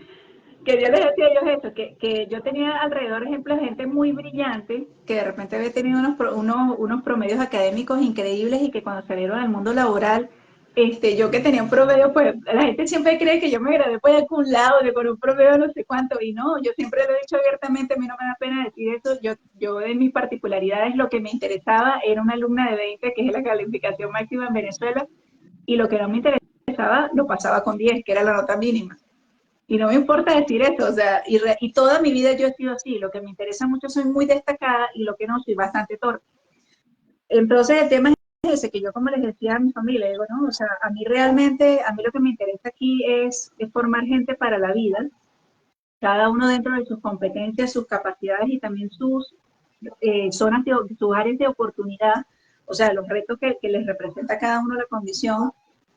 Que yo les decía a ellos eso, que yo tenía alrededor ejemplos de gente muy brillante, que de repente había tenido unos promedios académicos increíbles y que cuando salieron al mundo laboral, yo que tenía un promedio, pues la gente siempre cree que yo me gradué pues de algún lado, de con un promedio no sé cuánto, y no, yo siempre lo he dicho abiertamente, a mí no me da pena decir eso, yo de mis particularidades lo que me interesaba era una alumna de 20, que es la calificación máxima en Venezuela, y lo que no me interesaba lo pasaba con 10, que era la nota mínima. Y no me importa decir eso, o sea, y toda mi vida yo he sido así, lo que me interesa mucho soy muy destacada y lo que no soy bastante torpe. Entonces el tema es ese, que yo como les decía a mi familia, digo, no, o sea, a mí lo que me interesa aquí es formar gente para la vida, cada uno dentro de sus competencias, sus capacidades y también sus zonas, sus áreas de oportunidad, o sea, los retos que les representa a cada uno la condición,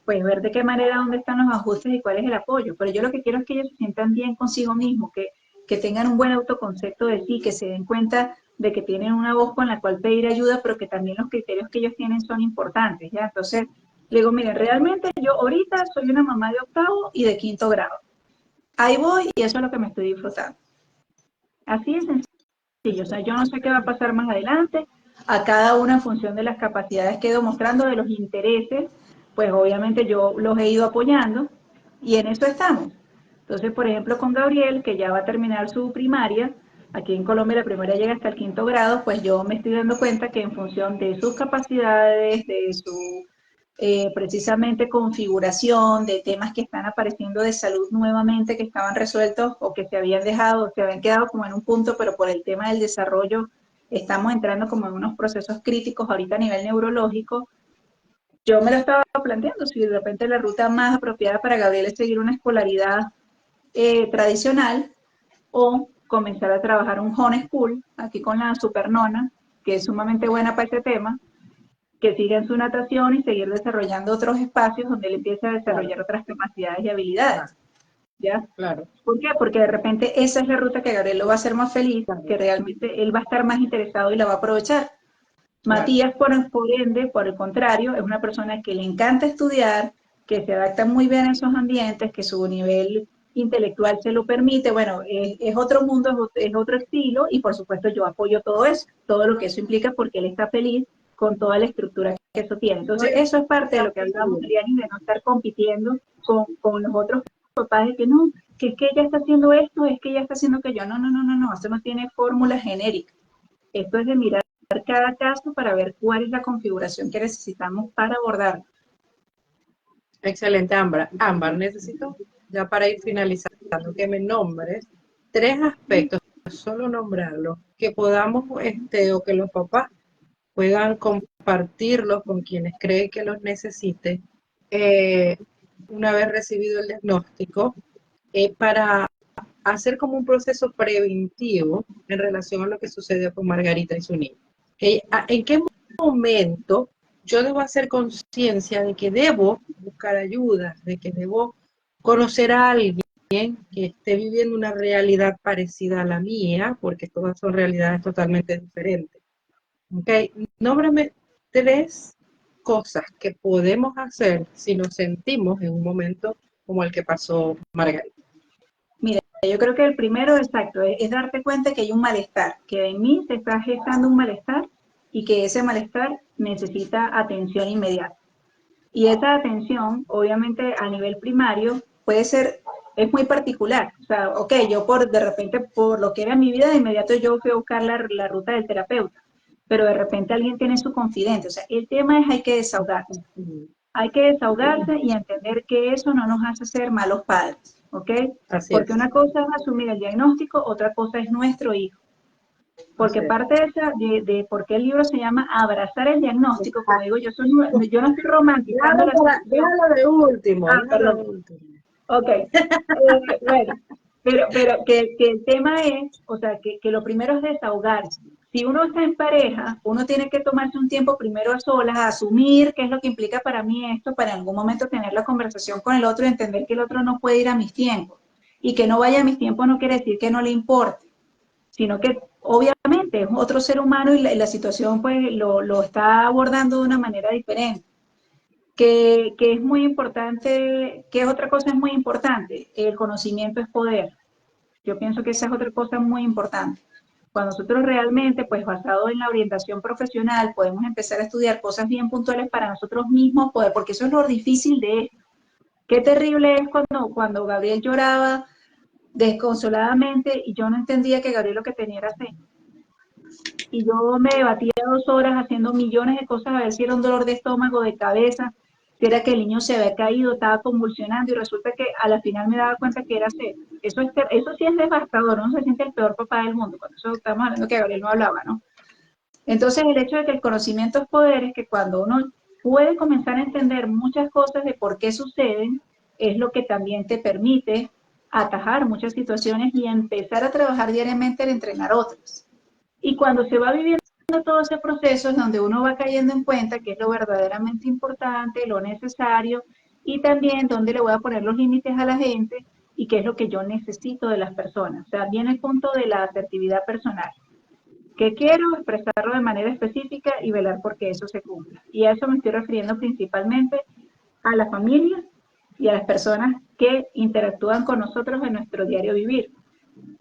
pues ver de qué manera, dónde están los ajustes y cuál es el apoyo. Pero yo lo que quiero es que ellos se sientan bien consigo mismos, que tengan un buen autoconcepto de sí, que se den cuenta de que tienen una voz con la cual pedir ayuda, pero que también los criterios que ellos tienen son importantes, ¿ya? Entonces, le digo, miren, realmente yo ahorita soy una mamá de octavo y de quinto grado. Ahí voy y eso es lo que me estoy disfrutando. Así es sencillo, o sea, yo no sé qué va a pasar más adelante, a cada una en función de las capacidades que he ido mostrando, de los intereses, pues obviamente yo los he ido apoyando y en eso estamos. Entonces, por ejemplo, con Gabriel, que ya va a terminar su primaria, aquí en Colombia la primaria llega hasta el quinto grado, pues yo me estoy dando cuenta que en función de sus capacidades, de su precisamente configuración, de temas que están apareciendo de salud nuevamente, que estaban resueltos o que se habían dejado, o se habían quedado como en un punto, pero por el tema del desarrollo estamos entrando como en unos procesos críticos ahorita a nivel neurológico. Yo me lo estaba planteando, si de repente la ruta más apropiada para Gabriel es seguir una escolaridad tradicional o comenzar a trabajar un homeschool, aquí con la supernona, que es sumamente buena para este tema, que siga en su natación y seguir desarrollando otros espacios donde él empiece a desarrollar otras capacidades y habilidades. ¿Ya? Claro. ¿Por qué? Porque de repente esa es la ruta que Gabriel lo va a hacer más feliz, que realmente él va a estar más interesado y la va a aprovechar. Claro. Matías, por ende, por el contrario, es una persona que le encanta estudiar, que se adapta muy bien a esos ambientes, que su nivel intelectual se lo permite, bueno, es otro mundo, es otro estilo, y por supuesto yo apoyo todo eso, todo lo que eso implica, porque él está feliz con toda la estructura que eso tiene. Entonces, eso es parte de lo que hablamos, Liani, de no estar compitiendo con los otros papás, de que no, que es que ella está haciendo esto, es que ella está haciendo aquello. No, eso no tiene fórmula genérica. Esto es de mirar cada caso para ver cuál es la configuración que necesitamos para abordarlo. Excelente, Ámbar. Ámbar, necesito, ya para ir finalizando, que me nombres 3 aspectos, solo nombrarlos, que podamos, o que los papás puedan compartirlos con quienes creen que los necesite, una vez recibido el diagnóstico, para hacer como un proceso preventivo en relación a lo que sucedió con Margarita y su niño. ¿En qué momento yo debo hacer conciencia de que debo buscar ayuda, de que debo conocer a alguien que esté viviendo una realidad parecida a la mía, porque todas son realidades totalmente diferentes? ¿Okay? Nómbrame 3 cosas que podemos hacer si nos sentimos en un momento como el que pasó Margarita. Mira, yo creo que el primero, exacto, es darte cuenta que hay un malestar, que en mí se está gestando un malestar y que ese malestar necesita atención inmediata. Y esa atención, obviamente, a nivel primario, puede ser, es muy particular. O sea, ok, yo de repente, por lo que era mi vida, de inmediato yo fui a buscar la ruta del terapeuta, pero de repente alguien tiene su confidente. O sea, el tema es hay que desahogarse. Hay que desahogarse y entender que eso no nos hace ser malos padres, ¿ok? Así Porque es. una cosa es asumir el diagnóstico, otra cosa es nuestro hijo. Porque parte de por qué el libro se llama Abrazar el diagnóstico, como digo, yo no estoy romantizando la situación. Déjalo de último. Perdón. Ok. Bueno, pero que el tema es, o sea, que lo primero es desahogarse. Si uno está en pareja, uno tiene que tomarse un tiempo primero a solas, a asumir qué es lo que implica para mí esto, para en algún momento tener la conversación con el otro y entender que el otro no puede ir a mis tiempos. Y que no vaya a mis tiempos no quiere decir que no le importe, sino que obviamente es otro ser humano y la situación pues lo está abordando de una manera diferente. Que es muy importante, que es otra cosa es muy importante, el conocimiento es poder. Yo pienso que esa es otra cosa muy importante. Cuando nosotros realmente, pues basado en la orientación profesional, podemos empezar a estudiar cosas bien puntuales para nosotros mismos, poder, porque eso es lo difícil de esto. Qué terrible es cuando Gabriel lloraba desconsoladamente y yo no entendía que Gabriel lo que tenía era sed. Y yo me debatía 2 horas haciendo millones de cosas a ver si era un dolor de estómago, de cabeza, si era que el niño se había caído, estaba convulsionando y resulta que a la final me daba cuenta que era sed. Eso sí es devastador, no se siente el peor papá del mundo, cuando eso estamos hablando que Gabriel no hablaba, ¿no? Entonces el hecho de que el conocimiento es poder es que cuando uno puede comenzar a entender muchas cosas de por qué suceden, es lo que también te permite atajar muchas situaciones y empezar a trabajar diariamente en entrenar otras. Y cuando se va viviendo todo ese proceso es donde uno va cayendo en cuenta que es lo verdaderamente importante, lo necesario y también donde le voy a poner los límites a la gente y qué es lo que yo necesito de las personas. O sea, viene el punto de la asertividad personal. Que quiero expresarlo de manera específica y velar porque eso se cumpla. Y a eso me estoy refiriendo principalmente a la familia y a las personas que interactúan con nosotros en nuestro diario vivir.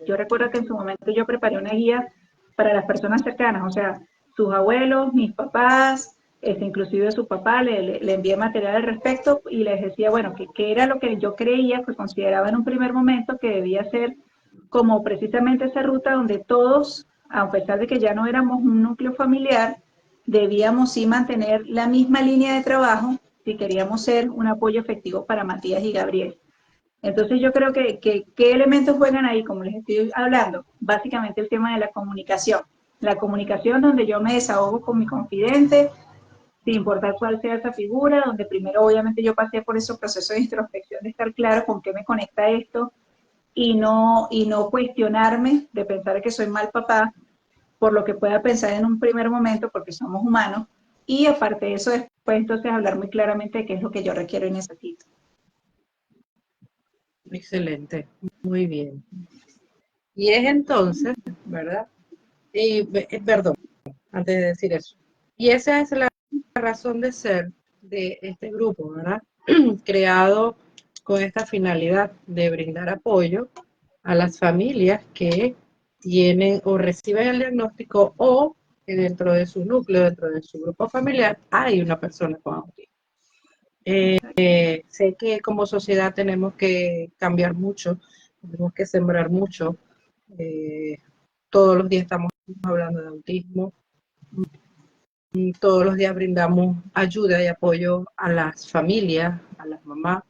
Yo recuerdo que en su momento yo preparé una guía para las personas cercanas, o sea, sus abuelos, mis papás, inclusive su papá, le envié material al respecto y les decía, bueno, que era lo que yo creía, que consideraba en un primer momento que debía ser como precisamente esa ruta donde todos, a pesar de que ya no éramos un núcleo familiar, debíamos sí mantener la misma línea de trabajo si queríamos ser un apoyo efectivo para Matías y Gabriel. Entonces yo creo que ¿qué elementos juegan ahí? Como les estoy hablando, básicamente el tema de la comunicación. La comunicación donde yo me desahogo con mi confidente, sin importar cuál sea esa figura, donde primero obviamente yo pasé por esos procesos de introspección, de estar claro con qué me conecta esto y no cuestionarme de pensar que soy mal papá por lo que pueda pensar en un primer momento, porque somos humanos, y aparte de eso después entonces hablar muy claramente de qué es lo que yo requiero y necesito. Excelente, muy bien. Y es entonces, ¿verdad? Y, perdón, antes de decir eso. Y esa es la razón de ser de este grupo, ¿verdad? Creado con esta finalidad de brindar apoyo a las familias que tienen o reciben el diagnóstico o que dentro de su núcleo, dentro de su grupo familiar, hay una persona con autismo. Sé que como sociedad tenemos que cambiar mucho, tenemos que sembrar mucho. Todos los días estamos hablando de autismo, Todos los días brindamos ayuda y apoyo a las familias, a las mamás.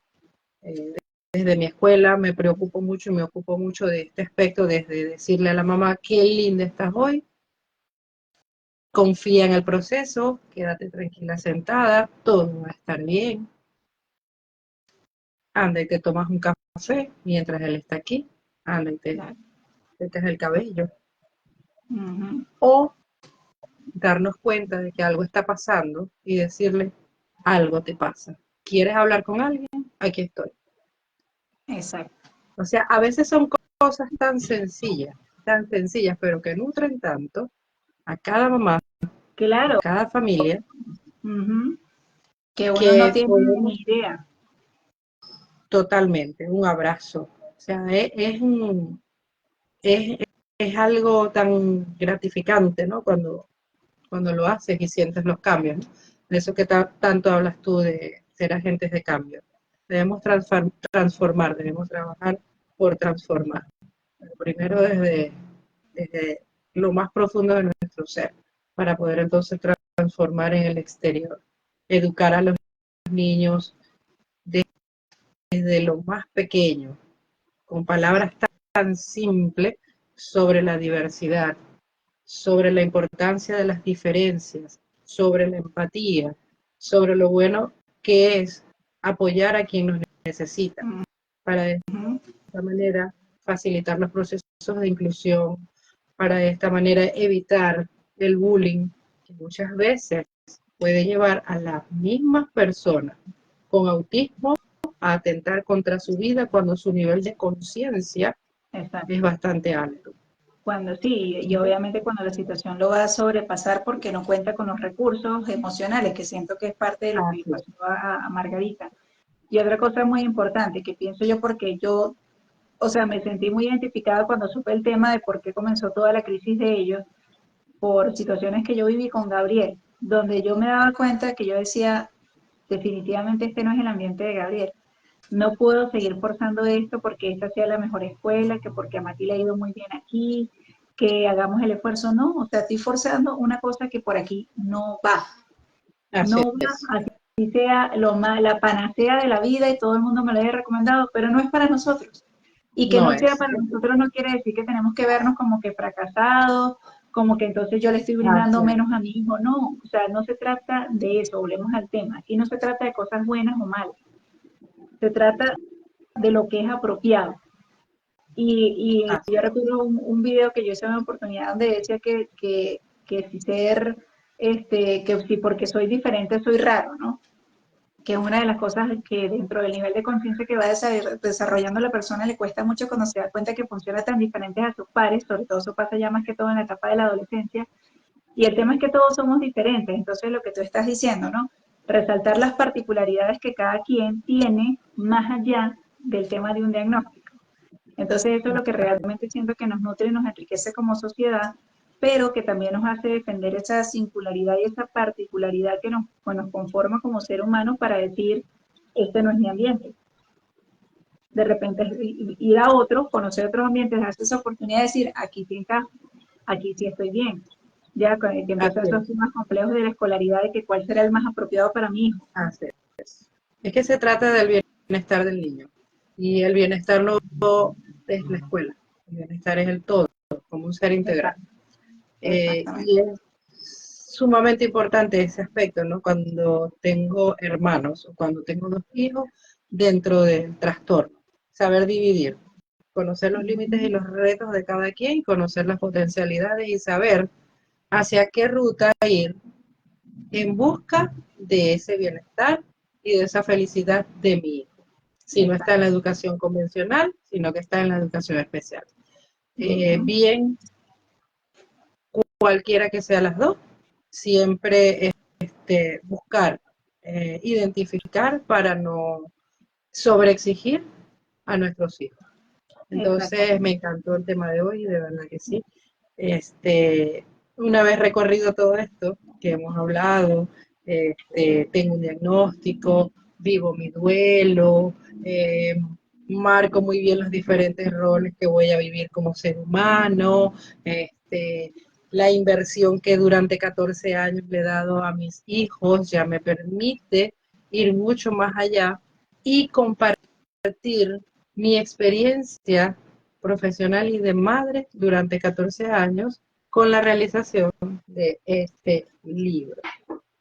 Desde mi escuela me preocupo mucho y me ocupo mucho de este aspecto, desde decirle a la mamá, qué linda estás hoy, confía en el proceso, quédate tranquila sentada, todo va a estar bien. Anda y te tomas un café mientras él está aquí, anda y te secas el cabello. Ujú. O darnos cuenta de que algo está pasando y decirle, algo te pasa. ¿Quieres hablar con alguien? Aquí estoy. Exacto. O sea, a veces son cosas tan sencillas, pero que nutren tanto a cada mamá, a Claro. cada familia, Ujú. Que uno no que tiene podemos ni idea. totalmente, un abrazo. O sea, es, es algo tan gratificante, ¿no? Cuando lo haces y sientes los cambios, ¿no? De eso que tanto hablas tú de ser agentes de cambio. Debemos transformar, debemos trabajar por transformar. Pero primero desde lo más profundo de nuestro ser, para poder entonces transformar en el exterior. Educar a los niños desde lo más pequeño, con palabras tan simples sobre la diversidad, sobre la importancia de las diferencias, sobre la empatía, sobre lo bueno que es apoyar a quien nos necesita, para de Ujú. esta manera facilitar los procesos de inclusión, para de esta manera evitar el bullying, que muchas veces puede llevar a las mismas personas con autismo a atentar contra su vida cuando su nivel de conciencia Exacto. es bastante alto. Cuando sí, y obviamente cuando la situación lo va a sobrepasar porque no cuenta con los recursos emocionales, que siento que es parte de lo que le Así es. pasó a Margarita. Y otra cosa muy importante que pienso yo, porque yo, o sea, me sentí muy identificada cuando supe el tema de por qué comenzó toda la crisis de ellos, por situaciones que yo viví con Gabriel, donde yo me daba cuenta que yo decía, definitivamente este no es el ambiente de Gabriel. No puedo seguir forzando esto porque esta sea la mejor escuela, que porque a Mati le ha ido muy bien aquí, que hagamos el esfuerzo. No, o sea, estoy forzando una cosa que por aquí no va. Así No va, es. así sea la panacea de la vida y todo el mundo me lo haya recomendado, pero no es para nosotros. Y que No no sea es. para nosotros no quiere decir que tenemos que vernos como que fracasados, como que entonces yo le estoy Así brindando es. menos a mi hijo. No, o sea, no se trata de eso, volvemos al tema. Aquí no se trata de cosas buenas o malas, se trata de lo que es apropiado. Y yo recuerdo un video que yo hice en una oportunidad donde decía que si ser, que si porque soy diferente soy raro, ¿no? Que es una de las cosas que dentro del nivel de conciencia que va desarrollando la persona le cuesta mucho cuando se da cuenta que funciona tan diferentes a sus pares, sobre todo eso pasa ya más que todo en la etapa de la adolescencia, y el tema es que todos somos diferentes, entonces lo que tú estás diciendo, ¿no? Resaltar las particularidades que cada quien tiene más allá del tema de un diagnóstico. Entonces eso es lo que realmente siento que nos nutre y nos enriquece como sociedad, pero que también nos hace defender esa singularidad y esa particularidad que nos conforma como ser humanos para decir, este no es mi ambiente. De repente ir a otros, conocer otros ambientes, darse esa oportunidad de decir, aquí sí encajo, aquí sí estoy bien. Ya que empiezan Así esos es. temas complejos de la escolaridad, de que cuál será el más apropiado para mi hijo. Así es. Es que se trata del bienestar del niño. Y el bienestar no es la escuela. El bienestar es el todo, como un ser integral. Exacto, exactamente. Y es sumamente importante ese aspecto, ¿no? Cuando tengo hermanos o cuando tengo dos hijos dentro del trastorno. Saber dividir, conocer los límites y los retos de cada quien, conocer las potencialidades y saber hacia qué ruta ir en busca de ese bienestar y de esa felicidad de mi hijo. Si no está en la educación convencional, sino que está en la educación especial. Bien, cualquiera que sea las dos, siempre buscar, identificar para no sobreexigir a nuestros hijos. Entonces me encantó el tema de hoy, de verdad que sí. Una vez recorrido todo esto que hemos hablado, tengo un diagnóstico, vivo mi duelo, marco muy bien los diferentes roles que voy a vivir como ser humano, la inversión que durante 14 años le he dado a mis hijos ya me permite ir mucho más allá y compartir mi experiencia profesional y de madre durante 14 años con la realización de este libro,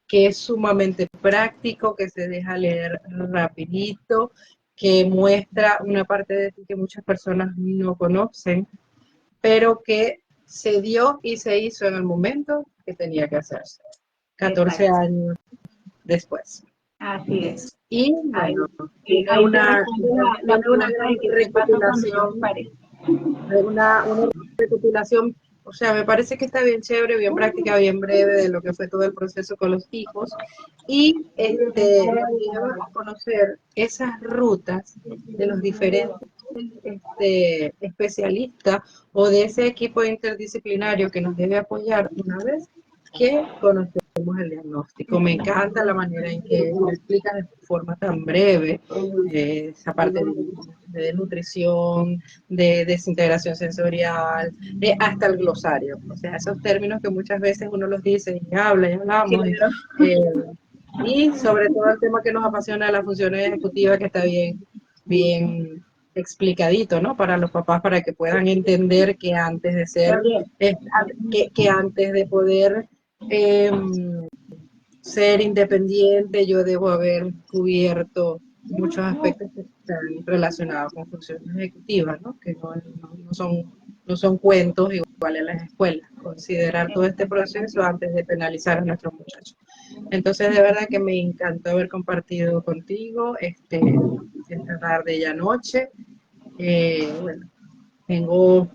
que es sumamente práctico, que se deja leer rapidito, que muestra una parte de ti que muchas personas no conocen, pero que se dio y se hizo en el momento que tenía que hacerse, 14 Exacto. años después. Así es. Y Ahí, bueno, ahí tiene te una, respondo la tiene una pregunta gran de qué pasó cuando yo me recopilación, paré. una recopilación, o sea, me parece que está bien chévere, bien práctica, bien breve de lo que fue todo el proceso con los hijos y nos lleva a conocer esas rutas de los diferentes especialistas o de ese equipo interdisciplinario que nos debe apoyar una vez que conocemos el diagnóstico. Me encanta la manera en que lo explican de forma tan breve, esa parte de nutrición, de desintegración sensorial, hasta el glosario. O sea, esos términos que muchas veces uno los dice y habla y hablamos. Claro. Y sobre todo el tema que nos apasiona, la función ejecutiva, que está bien explicadito, ¿no? Para los papás, para que puedan entender que antes de ser, Gabriel, que antes de poder ser independiente, yo debo haber cubierto muchos aspectos que están relacionados con funciones ejecutivas, ¿no? Que no son cuentos igual en las escuelas. Considerar todo este proceso antes de penalizar a nuestros muchachos. Entonces, de verdad que me encantó haber compartido contigo esta tarde y anoche. Bueno, tengo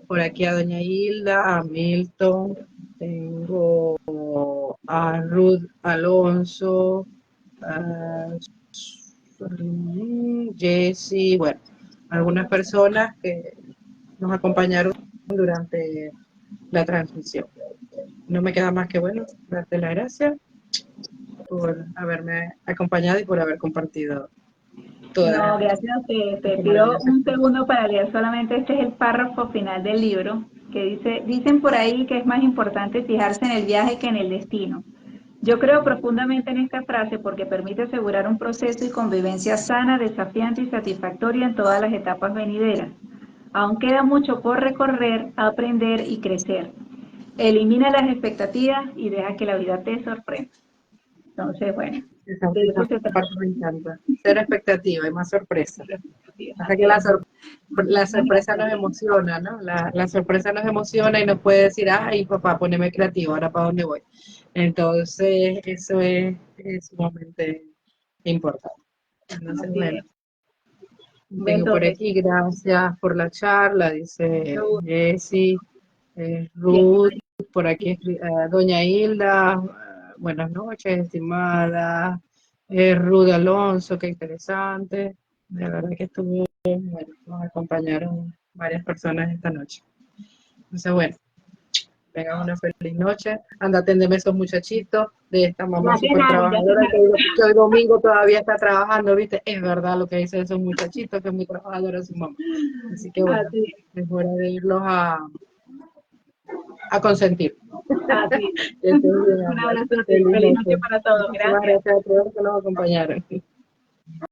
por aquí a doña Hilda, a Milton, tengo a Ruth Alonso, a Jessie, bueno, algunas personas que nos acompañaron durante la transmisión. No me queda más que, bueno, darte las gracias por haberme acompañado y por haber compartido todas no, las gracias. Te pido un segundo para leer solamente este es el párrafo final del libro, que dicen por ahí que es más importante fijarse en el viaje que en el destino. Yo creo profundamente en esta frase porque permite asegurar un proceso y convivencia sana, desafiante y satisfactoria en todas las etapas venideras. Aún queda mucho por recorrer, aprender y crecer. Elimina las expectativas y deja que la vida te sorprenda. Entonces, bueno, de eso se trata. parte me encanta. Cero expectativa y más sorpresa. Hasta que Así es. la sorpresa nos emociona, ¿no? La sorpresa nos emociona y nos puede decir, ay, papá, poneme creativo, ahora para dónde voy. Entonces, eso es sumamente importante. Entonces, Así bueno, es. tengo por Entonces, aquí, gracias por la charla, dice Jessie, bien, Ruth, por aquí doña Hilda, buenas noches, estimada, Ruth Alonso, qué interesante, de verdad que estuvo, bueno, nos acompañaron varias personas esta noche. Entonces, bueno, tengan una feliz noche, anda a atenderme a esos muchachitos de esta mamá ya te súper narro, ya te trabajadora narro. que hoy domingo todavía está trabajando, ¿viste? Es verdad lo que dicen esos muchachitos, que es muy trabajadora su mamá. Así que bueno, Así es, es hora de irlos a consentir. así es. Que estén bien, Un amor. abrazo, Feliz feliz noche noche. para todos. Muchísimas Gracias. gracias a todos que nos acompañaron.